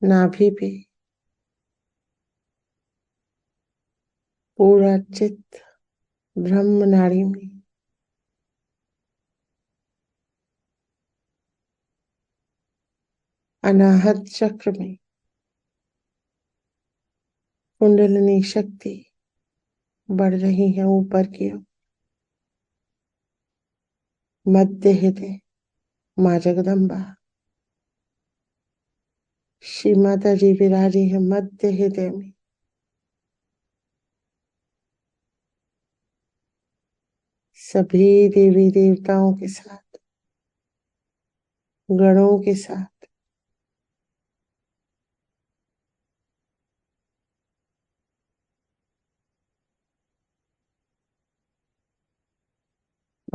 Speaker 8: नाभि पे, पूरा चित्त ब्रह्म नाड़ी में, अनाहत चक्र में कुंडलिनी शक्ति बढ़ रही है ऊपर की ओर। मध्य हृदय मां जगदम्बा श्री माता जी विराजी है मध्य हृदय में। सभी देवी देवताओं के साथ, गणों के साथ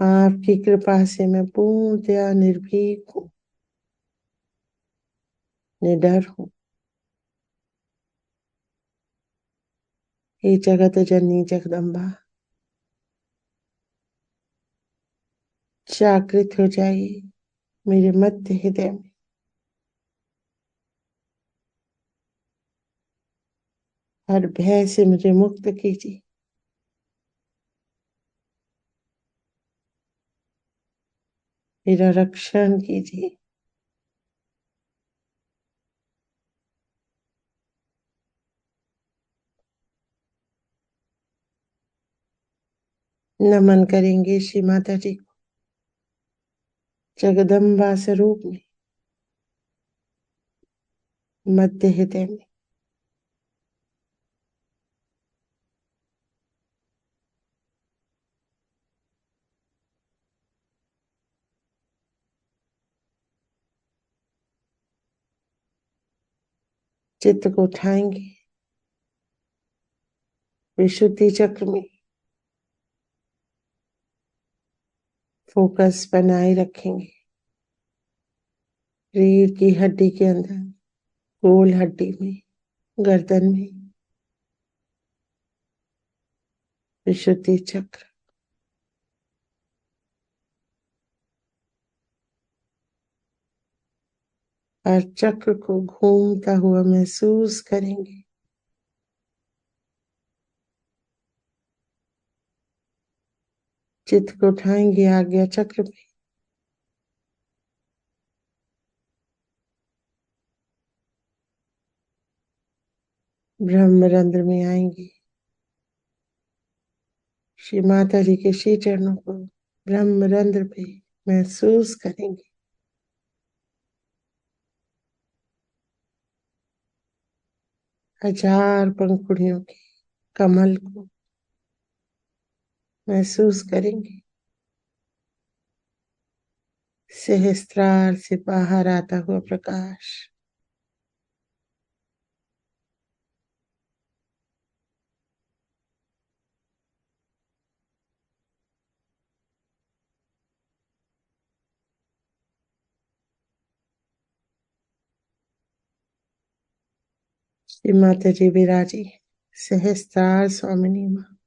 Speaker 8: आपकी कृपा से मैं पूर्णतया निर्भीक हूँ, निडर हूँ। हे जगत जननी जगदम्बा, जागृत हो जाइए मेरे मध्य हृदय में। हर भय से मुझे मुक्त कीजिए। मेरा रक्षण कीजिए। नमन करेंगे श्री माता जी को जगदम्बा स्वरूप में, मध्य हृदय में। चित्त को उठाएंगे विशुद्धि चक्र में, फोकस बनाए रखेंगे। रीढ़ की हड्डी के अंदर, गोल हड्डी में, गर्दन में विशुद्धि चक्र। हर चक्र को घूमता हुआ महसूस करेंगे। चित्त को उठाएंगे आज्ञा चक्र पे, ब्रह्मरंध्र में आएंगे। श्री माता जी के श्री चरणों को ब्रह्मरंध्र पे महसूस करेंगे। हजार पंखुड़ियों के कमल को महसूस करेंगे। सहस्त्रार से बाहर आता हुआ प्रकाश, श्री माता जी विराजी सहस्त्रार स्वामिनी माँ।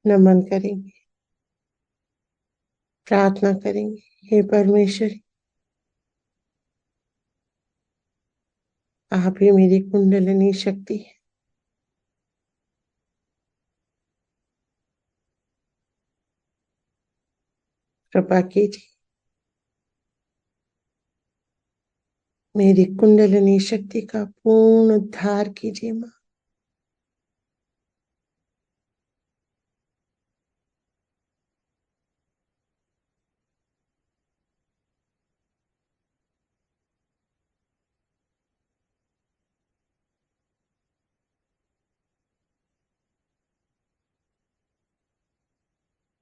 Speaker 8: नमन करेंगे, प्रार्थना करेंगे, हे परमेश्वरी, आप ही मेरी कुंडलिनी शक्ति है। कृपा कीजिए, मेरी कुंडलिनी शक्ति का पूर्ण उद्धार कीजिए माँ।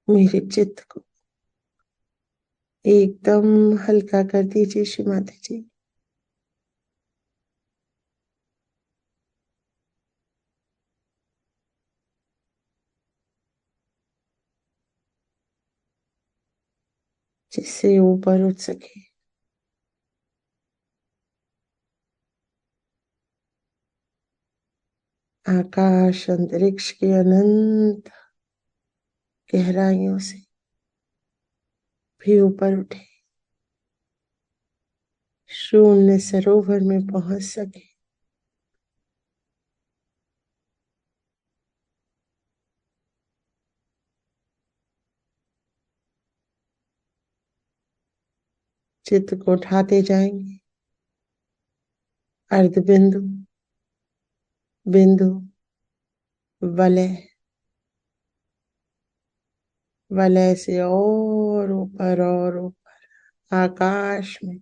Speaker 8: मेरे चित्त को एकदम हल्का कर दीजिए श्री माता जी। जिससे ऊपर उठ सके। आकाश अंतरिक्ष के अनंत गहराइयों से भी ऊपर उठे, शून्य सरोवर में पहुंच सके। चित्त को उठाते जाएंगे, अर्ध बिंदु, बिंदु, वलय, वलय से और ऊपर आकाश में,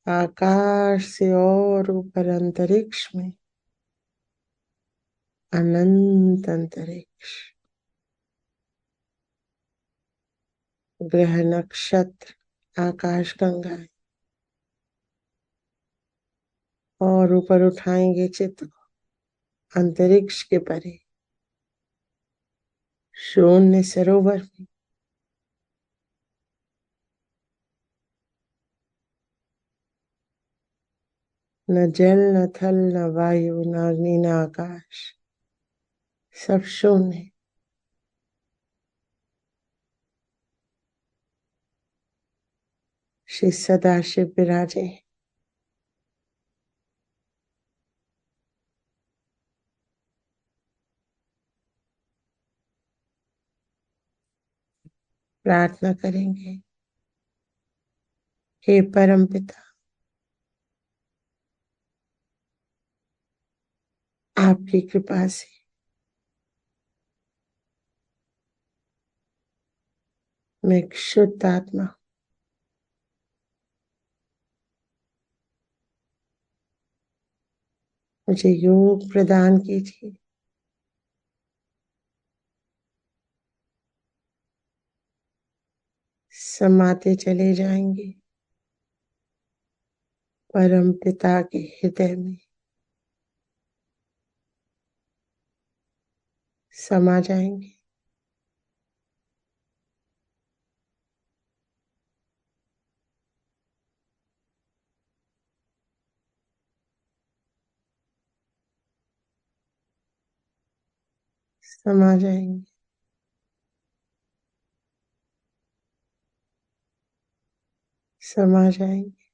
Speaker 8: आकाश से और ऊपर अंतरिक्ष में, अनंत अंतरिक्ष, ग्रह नक्षत्र, आकाश गंगाएं, और ऊपर उठाएंगे चित्त को अंतरिक्ष के परे, शून्य सरोवर में। न जल, न थल, न वायु, न अग्नि, न आकाश, सब शून्य। श्री सदाशिव विराजे। प्रार्थना करेंगे, हे परम पिता, आपकी कृपा से मैं एक शुद्ध आत्मा हूं। मुझे योग प्रदान कीजिए। समाते चले जाएंगे परम पिता के हृदय में, समा जाएंगे। समा जाएंगे, समा जाएंगे।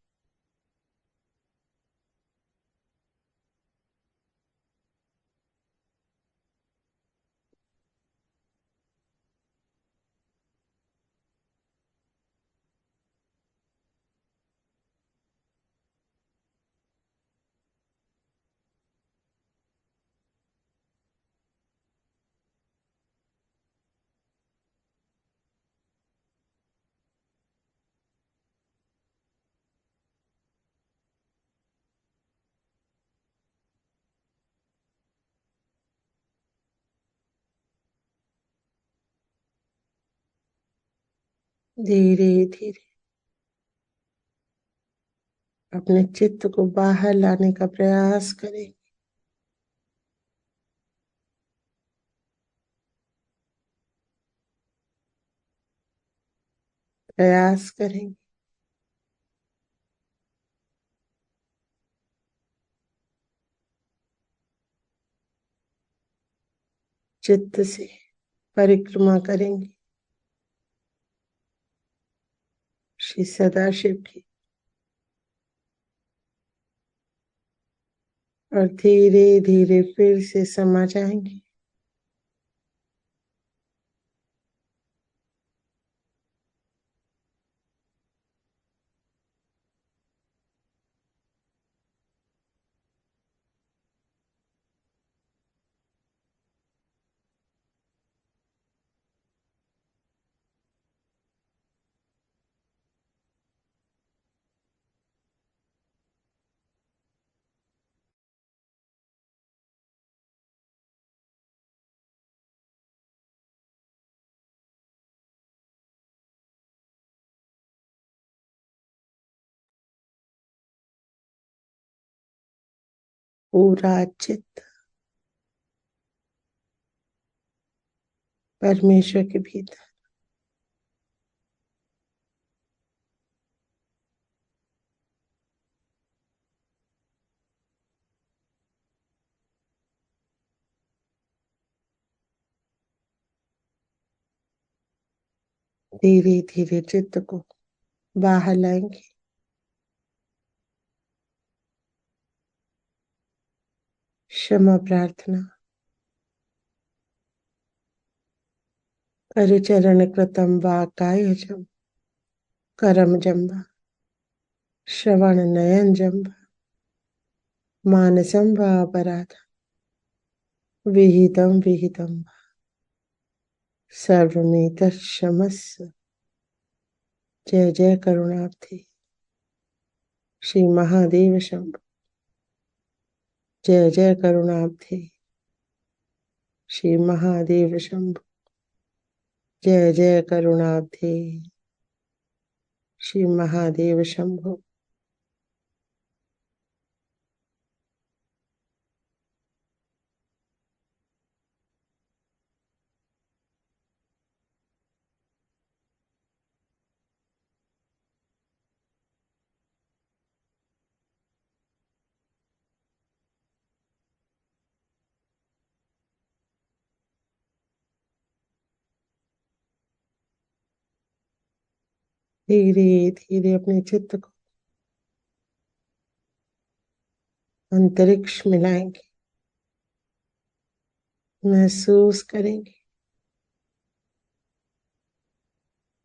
Speaker 8: धीरे धीरे अपने चित्त को बाहर लाने का प्रयास करें। प्रयास करेंगे चित्त से परिक्रमा करेंगे श्री सदाशिव की, और धीरे धीरे फिर से समा जाएंगे। पूरा चित्त परमेश्वर के भीतर, धीरे धीरे चित्त को बाहर लाएंगे। क्षमा प्रार्थना। करचरण कृतम वा कायजम करम जम्बा श्रवण नयन जम्बा मानसम वा अपराध विहितम विहितम वा सर्वमेतत् क्षमस्व। जय जय करुणाब्धि श्री महादेव शंभु। जय जय करुणाब्धि श्री महादेव शंभु। जय जय करुणाब्धि श्री महादेव शंभु। धीरे धीरे अपने चित्त को अंतरिक्ष मिलाएंगे, महसूस करेंगे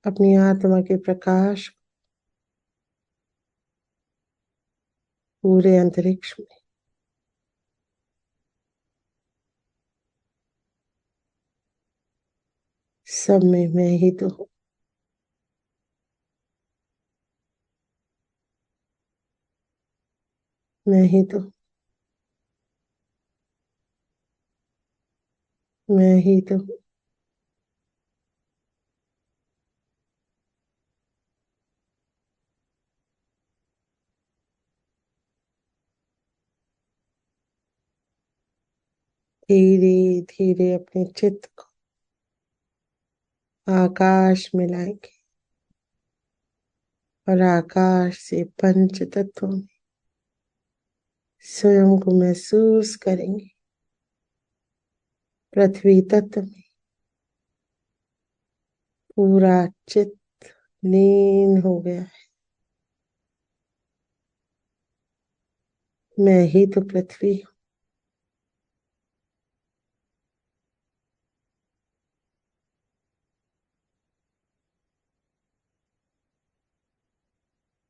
Speaker 8: अपनी आत्मा के प्रकाश पूरे अंतरिक्ष में। सब में मैं ही तो हूँ। मैं ही तो हूँ। मैं ही तो हूँ। धीरे धीरे अपने चित्त को आकाश में लाएंगे और आकाश से पंच तत्वों में स्वयं को महसूस करेंगे। पृथ्वी तत्व में पूरा चित्त लीन हो गया है। मैं ही तो पृथ्वी हूँ।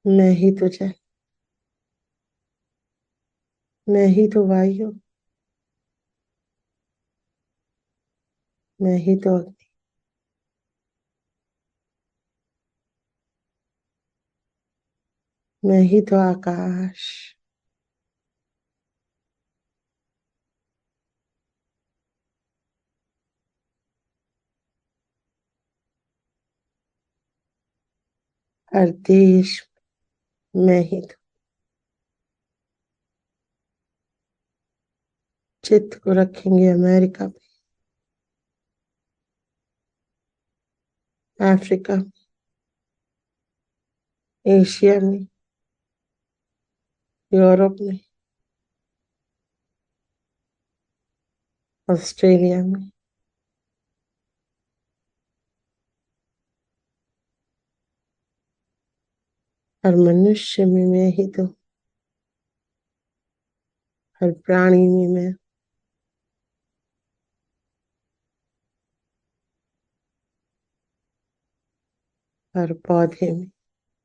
Speaker 8: मैं ही तो जल, मैं ही तो वायु, मैं ही तो अग्नि, मैं ही तो आकाश। हर देश मैं ही तो। चित्त को रखेंगे अमेरिका में, अफ्रीका में, एशिया में, यूरोप में, ऑस्ट्रेलिया में, हर मनुष्य में मैं ही तो, हर प्राणी में मैं, हर पौधे में,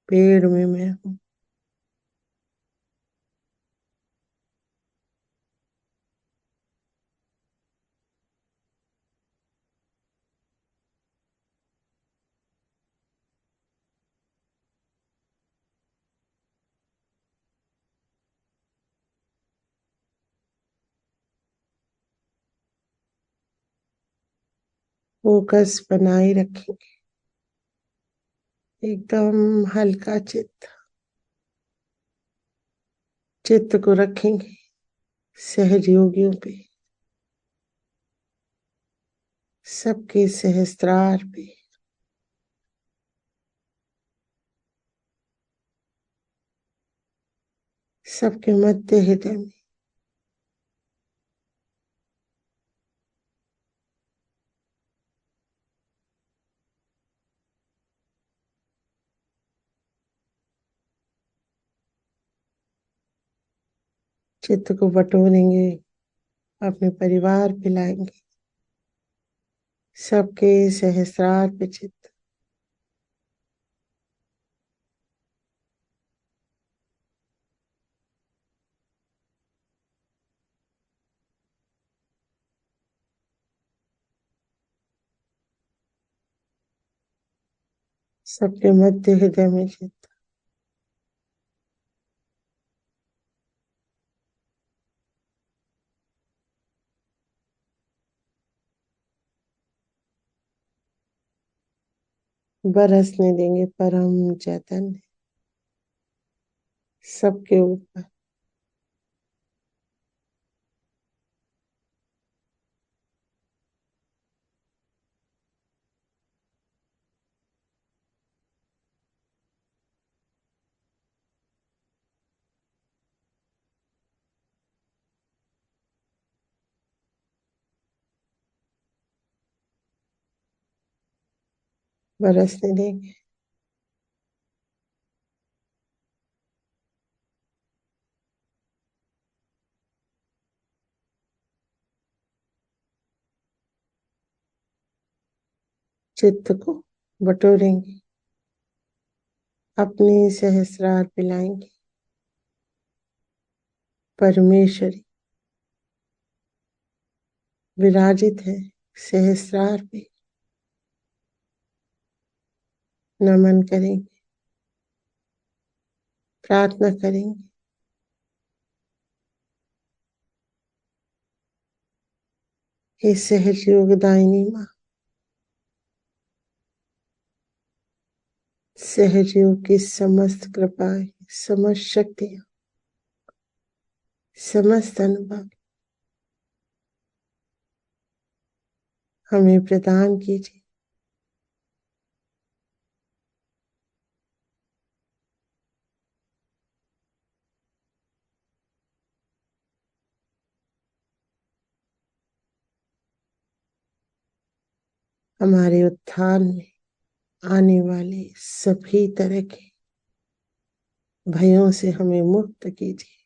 Speaker 8: पेड़ में मैं हूँ। फोकस बनाए रखेंगे, एकदम हल्का चित्त, चित्त को रखेंगे सहयोगियों पे, सबके सहस्त्रार पे, सबके मध्य हृदय में। चित्त को बटोरेंगे, अपने परिवार पे लाएंगे, सबके सहस्त्रार पे चित्त। सबके मध्य हृदय में चित्त। बरसने देंगे परम चैतन्य सबके ऊपर। बरसने देंगे। चित्त को बटोरेंगे, अपने सहस्रार पे लाएंगे। परमेश्वरी विराजित है सहस्रार पे। नमन करेंगे, प्रार्थना करेंगे। हे सहयोगदायिनी माँ, सहयोग की समस्त कृपाएं, समस्त शक्तियां, समस्त अनुभव हमें प्रदान कीजिए। हमारे उत्थान में आने वाले सभी तरह के भयों से हमें मुक्त कीजिए।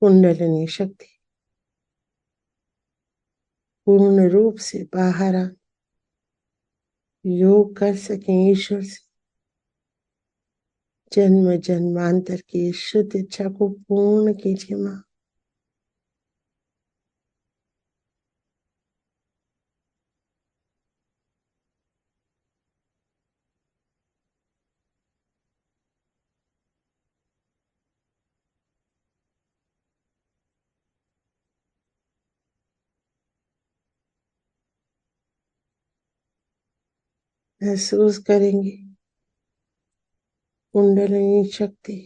Speaker 8: कुंडलिनी शक्ति पूर्ण रूप से बाहर आ, योग कर सकें ईश्वर से। जन्म जन्मांतर की शुद्ध इच्छा को पूर्ण कीजिए माँ। महसूस करेंगे कुंडलिनी शक्ति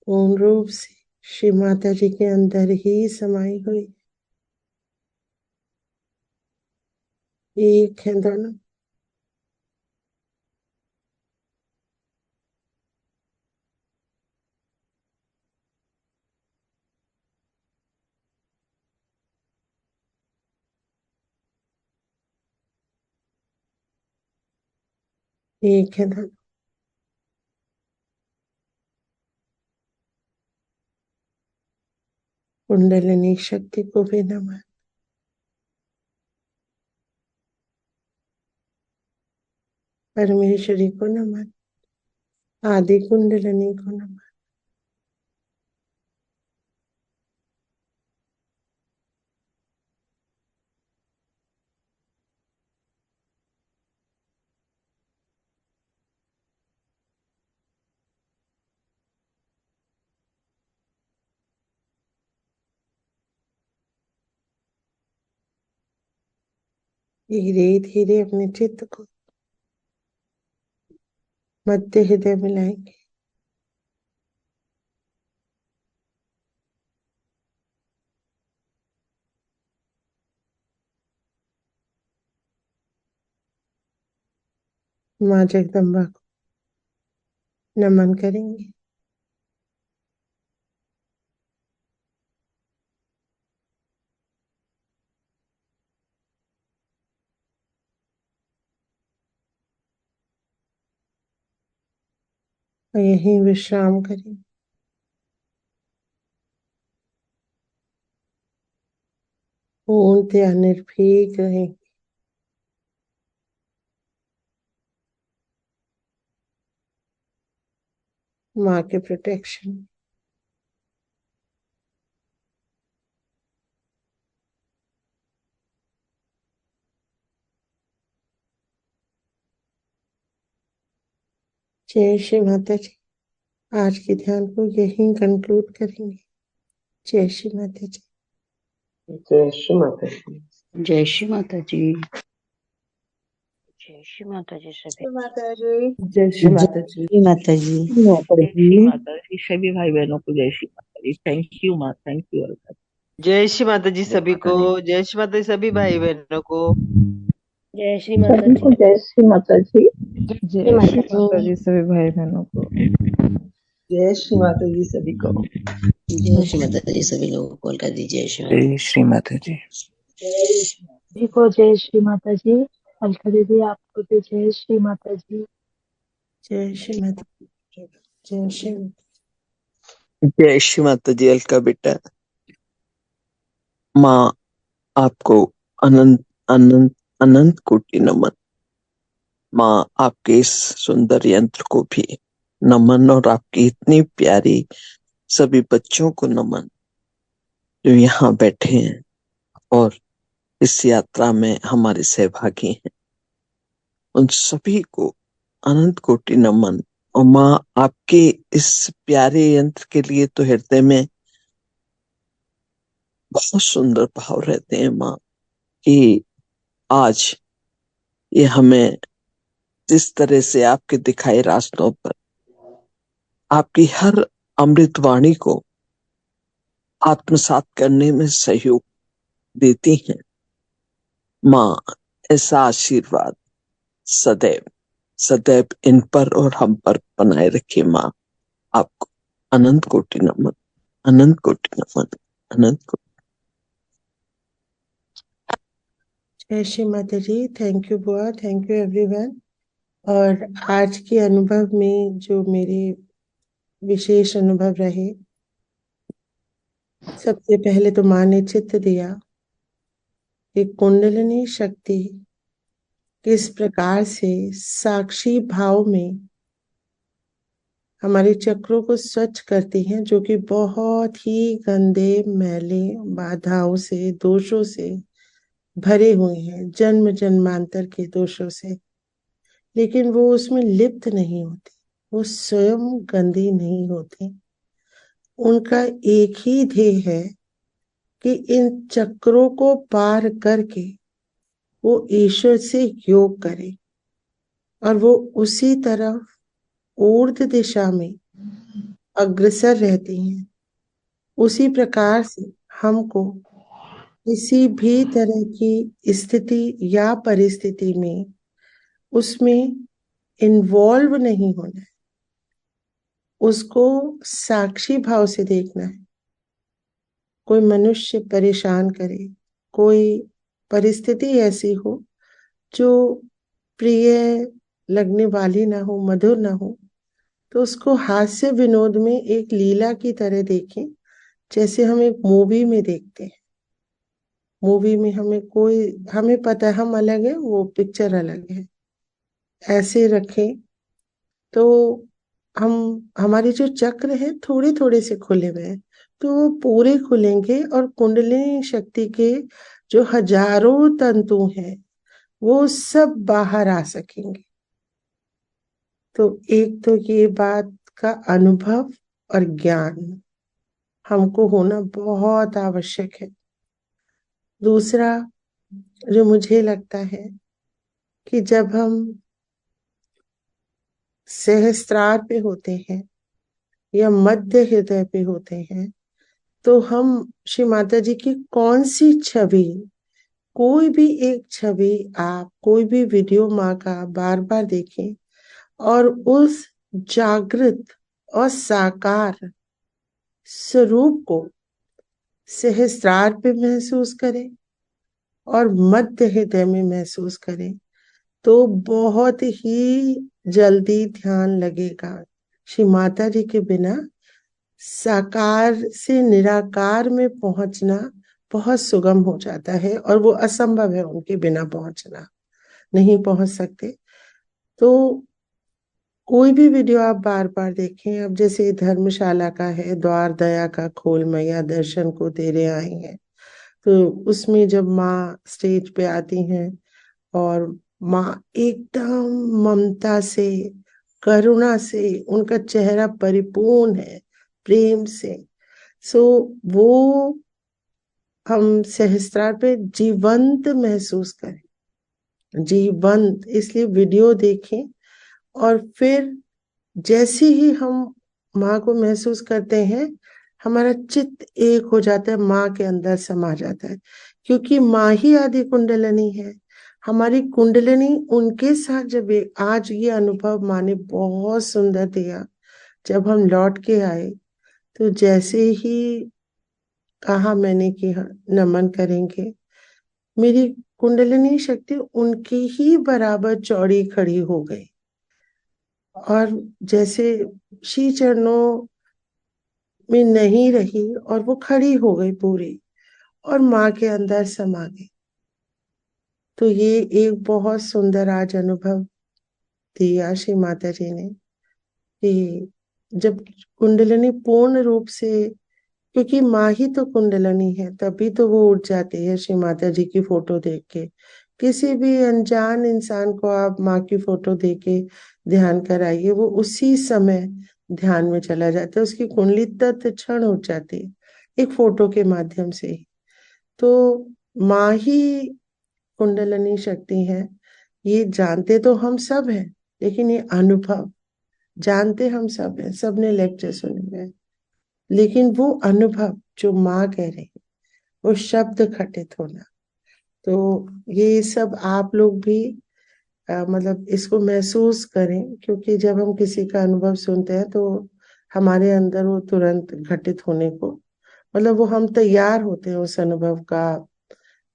Speaker 8: पूर्ण रूप से श्री माता जी के अंदर ही समाई हुई। एक है दोनों, एक है धन। कुंडलिनी शक्ति को भी नमन। परमेश्वरी को नमन। आदि कुंडलिनी को नमन। धीरे धीरे अपने चित्त को मध्य हृदय मिलाएंगे। माँ जगदम्बा को नमन करेंगे। और यहीं विश्राम करेंगे। पूर्णतया निर्भीक रहेंगे। माँ के प्रोटेक्शन। जय श्री माता जी। आज के ध्यान को यहीं कंक्लूड करेंगे। जय श्री माता जी।
Speaker 5: जय श्री माता जी।
Speaker 9: जय श्री माता जी। जय श्री माता जी सभी।
Speaker 8: माता जी।
Speaker 10: जय श्री माता जी।
Speaker 9: जय माता जी।
Speaker 10: जय श्री माता जी सभी भाई बहनों को जय श्री माता जी। थैंक यू माँ, थैंक यू।
Speaker 11: जय श्री माता जी सभी को। जय श्री माता जी सभी भाई बहनों को।
Speaker 6: जय श्री माता
Speaker 10: सभी को
Speaker 6: जी।
Speaker 10: जय श्री माता जी।
Speaker 7: जय श्री माता जी सभी भाई बहनों को।
Speaker 11: जय श्री माता जी सभी को।
Speaker 9: जय श्री माता जी सभी लोगों को कर दीजिए।
Speaker 5: जय श्री माता जी।
Speaker 12: सभी को जय श्री माता जी। अलका दीदी आपको भी जय श्री माता जी।
Speaker 8: जय श्री माता जी। जय श्री
Speaker 13: जय श्री माता जी। अलका बेटा, माँ आपको अनंत अनंत अनंत कोटि नमन। माँ आपके इस सुंदर यंत्र को भी नमन, और आपकी इतनी प्यारी सभी बच्चों को नमन जो यहाँ बैठे हैं और इस यात्रा में हमारे सहभागी हैं। उन सभी को अनंत कोटि नमन। और माँ आपके इस प्यारे यंत्र के लिए तो हृदय में बहुत सुंदर भाव रहते हैं माँ, कि आज ये हमें जिस तरह से आपके दिखाए रास्तों पर आपकी हर अमृत वाणी को आत्मसात करने में सहयोग देती हैं। माँ ऐसा आशीर्वाद सदैव सदैव इन पर और हम पर बनाए रखिए माँ। आपको अनंत कोटि नमन, अनंत कोटि नमन, अनंत कोटि।
Speaker 8: जय श्री माता जी। थैंक यू बुआ, थैंक यू एवरीवन। और आज के अनुभव में जो मेरे विशेष अनुभव रहे, सबसे पहले तो माँ ने चित्त दिया कि कुंडलिनी शक्ति किस प्रकार से साक्षी भाव में हमारे चक्रों को स्वच्छ करती हैं, जो कि बहुत ही गंदे मैले बाधाओं से, दोषों से भरे हुए हैं, जन्म जन्मांतर के दोषों से। लेकिन वो उसमें लिप्त नहीं होती, वो स्वयं गंदी नहीं होती। उनका एक ही ध्येय है कि इन चक्रों को पार करके वो ईश्वर से योग करे, और वो उसी तरफ ऊर्ध्व दिशा में अग्रसर रहती हैं। उसी प्रकार से हमको किसी भी तरह की स्थिति या परिस्थिति में उसमें इन्वॉल्व नहीं होना है, उसको साक्षी भाव से देखना है। कोई मनुष्य परेशान करे, कोई परिस्थिति ऐसी हो जो प्रिय लगने वाली ना हो, मधुर ना हो, तो उसको हास्य विनोद में एक लीला की तरह देखें, जैसे हम एक मूवी में देखते हैं। मूवी में हमें पता है हम अलग है, वो पिक्चर अलग है, ऐसे रखें तो हम हमारे जो चक्र है थोड़े थोड़े से खुले हुए हैं, तो वो पूरे खुलेंगे और कुंडलिनी शक्ति के जो हजारों तंतु हैं वो सब बाहर आ सकेंगे। तो एक तो ये बात का अनुभव और ज्ञान हमको होना बहुत आवश्यक है। दूसरा जो मुझे लगता है कि जब हम सहस्त्रार पे होते हैं या मध्य हृदय पे होते हैं, तो हम श्री माता जी की कौन सी छवि, कोई भी एक छवि, आप कोई भी वीडियो माँ का बार बार देखें और उस जागृत और साकार स्वरूप को सहस्त्रार पे महसूस करें और मध्य हृदय में महसूस करें, तो बहुत ही जल्दी ध्यान लगेगा। श्री माता जी के बिना साकार से निराकार में पहुंचना बहुत सुगम हो जाता है और वो असंभव है, उनके बिना पहुंचना, नहीं पहुंच सकते। तो कोई भी वीडियो आप बार बार देखें, अब जैसे धर्मशाला का है, द्वार दया का खोल मैया दर्शन को तेरे आई है, तो उसमें जब माँ स्टेज पे आती हैं और माँ एकदम ममता से, करुणा से, उनका चेहरा परिपूर्ण है प्रेम से, सो वो हम सहस्त्रार पे जीवंत महसूस करें, जीवंत। इसलिए वीडियो देखें और फिर जैसे ही हम माँ को महसूस करते हैं, हमारा चित्त एक हो जाता है, माँ के अंदर समा जाता है, क्योंकि माँ ही आदि कुंडलिनी है। हमारी कुंडलिनी उनके साथ जब आज ये अनुभव माँ ने बहुत सुंदर दिया, जब हम लौट के आए तो जैसे ही कहा मैंने कि हाँ नमन करेंगे, मेरी कुंडलिनी शक्ति उनकी ही बराबर चौड़ी खड़ी हो गई और जैसे श्री चरणों में नहीं रही और वो खड़ी हो गई पूरी और माँ के अंदर समा गई। तो ये एक बहुत सुंदर आज अनुभव दिया श्री माता जी ने कि जब कुंडलिनी पूर्ण रूप से, क्योंकि माँ ही तो कुंडलिनी है, तभी तो वो उठ जाती है। श्री माता जी की फोटो देख के किसी भी अनजान इंसान को आप माँ की फोटो देख के ध्यान कराइए, वो उसी समय ध्यान में चला जाता है, उसकी कुंडली तत्क्षण उठ जाती है एक फोटो के माध्यम से ही। तो माँ ही कुंडलिनी शक्ति है, ये जानते तो हम सब हैं, लेकिन ये अनुभव जानते हम सब हैं, सबने लेक्चर सुने हैं, लेकिन वो अनुभव जो माँ कह रही है, वो शब्द घटित होना, तो ये सब आप लोग भी मतलब इसको महसूस करें, क्योंकि जब हम किसी का अनुभव सुनते हैं तो हमारे अंदर वो तुरंत घटित होने को, मतलब वो हम तैयार होते हैं उस अनुभव का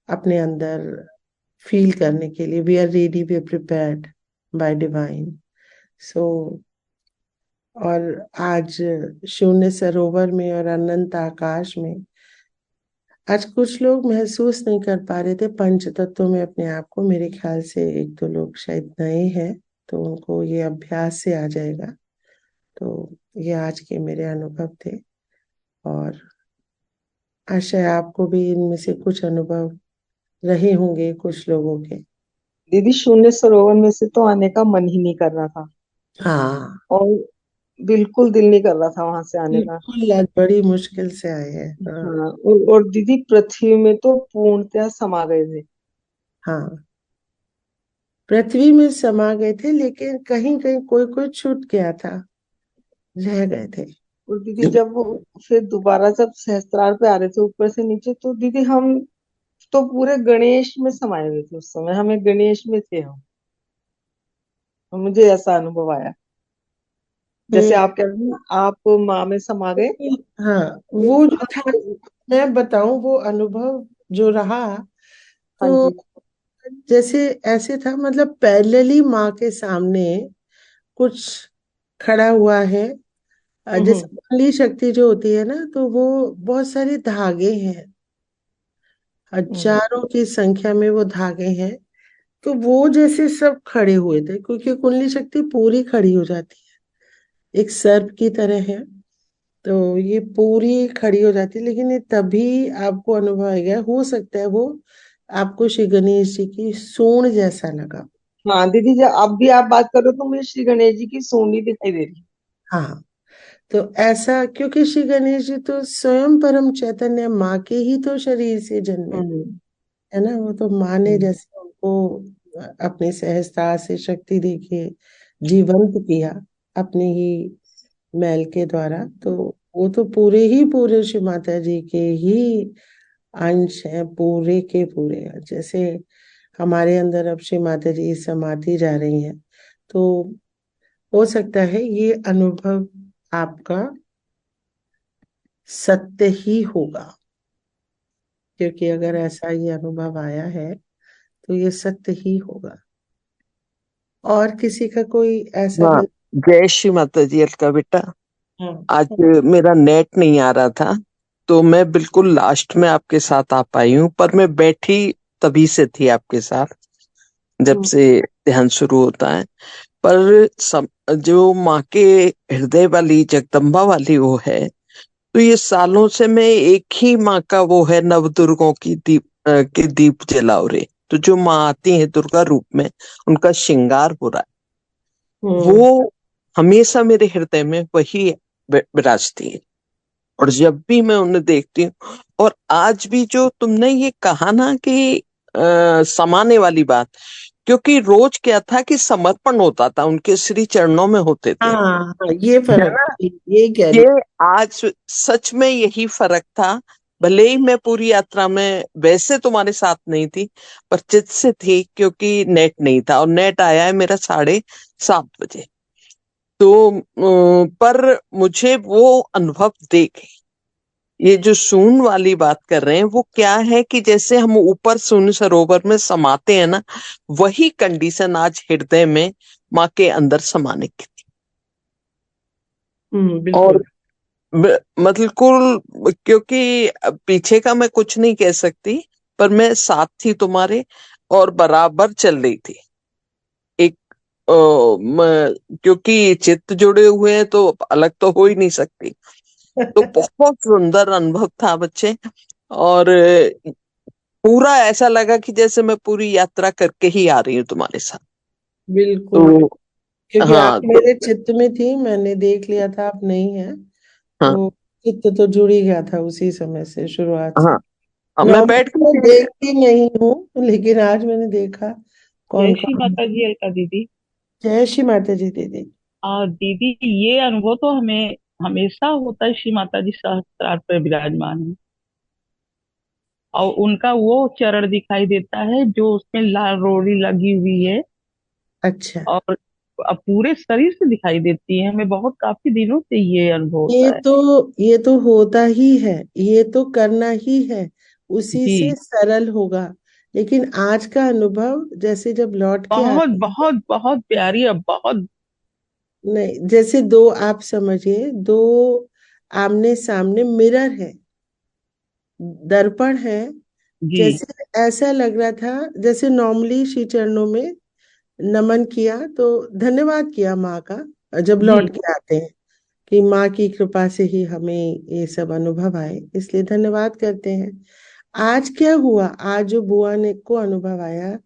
Speaker 8: अपने अंदर फील करने के लिए। We are ready, we are prepared by divine. So और आज शून्य सरोवर में और अनंत आकाश में आज कुछ लोग महसूस नहीं कर पा रहे थे पंच तत्वों में अपने आप को। मेरे ख्याल से एक दो लोग शायद नए हैं, तो उनको ये अभ्यास से आ जाएगा। तो ये आज के मेरे अनुभव थे और आशा है आपको भी इनमें से कुछ अनुभव रहे होंगे कुछ लोगों के।
Speaker 7: दीदी शून्य सरोवर में से तो आने का मन ही नहीं कर रहा था।
Speaker 8: हाँ,
Speaker 7: और बिल्कुल दिल नहीं कर रहा था वहां से आने का।
Speaker 8: बिल्कुल आज बड़ी मुश्किल से आए हैं।
Speaker 7: हाँ, और दीदी पृथ्वी में तो पूर्णतया समा गए थे।
Speaker 8: हाँ, पृथ्वी में समा गए थे, लेकिन कहीं कहीं कोई कोई छूट गया था, रह गए थे।
Speaker 7: और दीदी जब वो फिर दोबारा जब सहस्त्रार पे आ रहे थे ऊपर से नीचे, तो दीदी हम तो पूरे गणेश में समाये हुए थे। उस समय हमें गणेश में थे हम, और मुझे ऐसा अनुभव आया जैसे आप कह रहे हैं आप माँ में समा गए।
Speaker 8: हाँ, वो जो था, मैं बताऊं वो अनुभव जो रहा,
Speaker 7: हाँ
Speaker 8: तो
Speaker 7: जी।
Speaker 8: जैसे ऐसे था, मतलब पैरेलली माँ के सामने कुछ खड़ा हुआ है। जैसे कुंडली शक्ति जो होती है ना, तो वो बहुत सारे धागे हैं, हजारों की संख्या में वो धागे हैं। तो वो जैसे सब खड़े हुए थे, क्योंकि कुंडली शक्ति पूरी खड़ी हो जाती है, एक सर्प की तरह है। तो ये पूरी खड़ी हो जाती है, लेकिन ये तभी आपको अनुभव आएगा, हो सकता है वो आपको श्री गणेश जी की सूंड जैसा लगा।
Speaker 7: हाँ दीदी, जब अब भी आप बात करो तो मुझे श्री गणेश जी की सूंडी दिखाई दे रही है।
Speaker 8: हाँ, तो ऐसा, क्योंकि श्री गणेश जी तो स्वयं परम चैतन्य माँ के ही तो शरीर से जन्मे, है ना। वो तो माँ ने जैसे उनको अपनी सहजता से शक्ति देके जीवंत किया अपने ही मैल के द्वारा, तो वो तो पूरे ही पूरे श्री माता जी के ही अंश हैं, पूरे के पूरे। जैसे हमारे अंदर अब श्री माता जी समाती जा रही हैं, तो हो सकता है ये अनुभव आपका सत्य ही होगा, क्योंकि अगर ऐसा ये अनुभव आया है तो ये सत्य ही होगा। और किसी का कोई ऐसा
Speaker 13: हाँ,
Speaker 8: भी?
Speaker 13: जय श्री माता जी अलका बेटा। आज मेरा नेट नहीं आ रहा था, तो मैं बिल्कुल लास्ट में आपके साथ आ पाई हूँ, पर मैं बैठी तभी से थी आपके साथ, जब से ध्यान शुरू होता है। पर जो माँ के हृदय वाली जगदम्बा वाली वो है, तो ये सालों से मैं एक ही माँ का वो है, नवदुर्गों की के दीप जलाओ रे। तो जो माँ आती है दुर्गा रूप में, उनका श्रृंगार हो रहा है, वो हमेशा मेरे हृदय में वही विराजती है। और जब भी मैं उन्हें देखती हूँ, और आज भी जो तुमने ये कहा ना कि समाने वाली बात, क्योंकि रोज क्या था कि समर्पण होता था, उनके श्री चरणों में होते थे।
Speaker 8: हाँ, ये
Speaker 13: है
Speaker 8: फर्क,
Speaker 13: ना?
Speaker 8: ये कह रही।
Speaker 13: ये आज सच में यही फर्क था। भले ही मैं पूरी यात्रा में वैसे तुम्हारे साथ नहीं थी, पर चित से थी, क्योंकि नेट नहीं था, और नेट आया है मेरा 7:30 बजे। तो पर मुझे वो अनुभव देख, ये जो शून्य वाली बात कर रहे हैं, वो क्या है कि जैसे हम ऊपर शून्य सरोवर में समाते हैं ना, वही कंडीशन आज हृदय में माँ के अंदर समाने की थी। और मतलब क्योंकि पीछे का मैं कुछ नहीं कह सकती, पर मैं साथ थी तुम्हारे, और बराबर चल रही थी। एक क्योंकि चित्त जुड़े हुए हैं तो अलग तो हो ही नहीं सकती। तो बहुत सुंदर अनुभव था बच्चे, और पूरा ऐसा लगा कि जैसे मैं पूरी यात्रा करके ही आ रही हूँ तुम्हारे साथ।
Speaker 8: बिल्कुल,
Speaker 13: तो
Speaker 8: क्योंकि
Speaker 13: हाँ,
Speaker 8: आप मेरे चित्त में थी, मैंने देख लिया था आप नहीं है,
Speaker 13: हाँ,
Speaker 8: तो चित्त तो जुड़ ही गया था उसी समय से, शुरुआत से।
Speaker 13: हाँ, मैं बैठ
Speaker 8: नॉर्मली मैं
Speaker 13: के
Speaker 8: देखती नहीं हूँ, लेकिन आज मैंने देखा कौन
Speaker 10: जय श्री
Speaker 8: कौन।
Speaker 10: माता जी अलका दीदी।
Speaker 8: जय श्री माता जी दीदी।
Speaker 10: और दीदी, ये अनुभव तो हमें हमेशा होता है, श्री माता जी सहस्त्रार पर विराजमान है, और उनका वो चरण दिखाई देता है जो उसमें लाल रोड़ी लगी हुई है,
Speaker 8: अच्छा,
Speaker 10: और अब पूरे शरीर से दिखाई देती है। हमें बहुत काफी दिनों से ये अनुभव
Speaker 8: ये
Speaker 10: होता है।
Speaker 8: तो ये तो होता ही है, ये तो करना ही है, उसी
Speaker 10: जी,
Speaker 8: से सरल होगा। लेकिन आज का अनुभव, जैसे जब लौट के
Speaker 10: बहुत
Speaker 8: आते,
Speaker 10: बहुत बहुत प्यारी है, बहुत।
Speaker 8: नहीं, जैसे दो, आप समझिए, दो आमने सामने मिरर है, दर्पण है।
Speaker 10: जी,
Speaker 8: जैसे ऐसा लग रहा था जैसे नॉर्मली श्री चरणों में नमन किया, तो धन्यवाद किया माँ का जब लौट
Speaker 10: जी,
Speaker 8: के आते हैं, कि माँ की कृपा से ही हमें ये सब अनुभव आए, इसलिए धन्यवाद करते हैं। आज क्या हुआ, आज जो बुआ ने को अनुभव आया,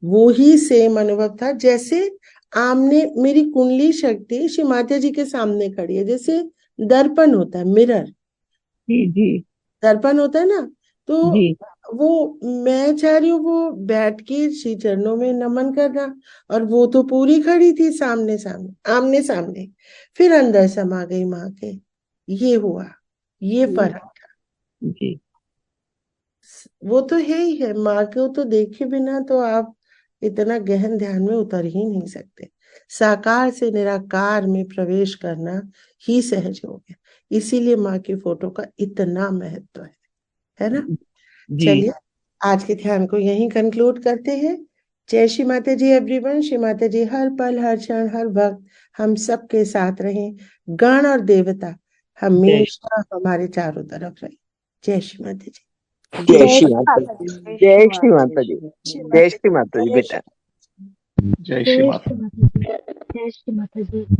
Speaker 8: वो ही सेम अनुभव था, जैसे आमने मेरी कुंडली शक्ति श्री माता जी के सामने खड़ी है, जैसे दर्पण होता है, मिरर,
Speaker 10: जी, जी,
Speaker 8: दर्पण होता है ना। तो
Speaker 10: जी,
Speaker 8: वो, मैं चाह रही हूँ वो बैठ के श्री चरणों में नमन करना, और वो तो पूरी खड़ी थी सामने सामने, आमने सामने, फिर अंदर समा गई माँ के। ये हुआ, ये फर्क।
Speaker 10: जी,
Speaker 8: वो तो है ही है, माँ को तो देखे बिना तो आप इतना गहन ध्यान में उतर ही नहीं सकते। साकार से निराकार में प्रवेश करना ही सहज हो गया, इसीलिए माँ की फोटो का इतना महत्व है ना।
Speaker 10: जी।
Speaker 8: चलिए, आज के ध्यान को यहीं कंक्लूड करते हैं। जय श्री माता जी एवरीवन। श्री माता जी हर पल, हर क्षण, हर वक्त हम सबके साथ रहें। गण और देवता हमेशा हमारे चारों तरफ रहे। जय श्री माता जी।
Speaker 13: जय श्री माता जी। जय श्री माता जी। जय श्री माता जी बेटा।
Speaker 12: जय श्री माता जी। जय श्री माता जी।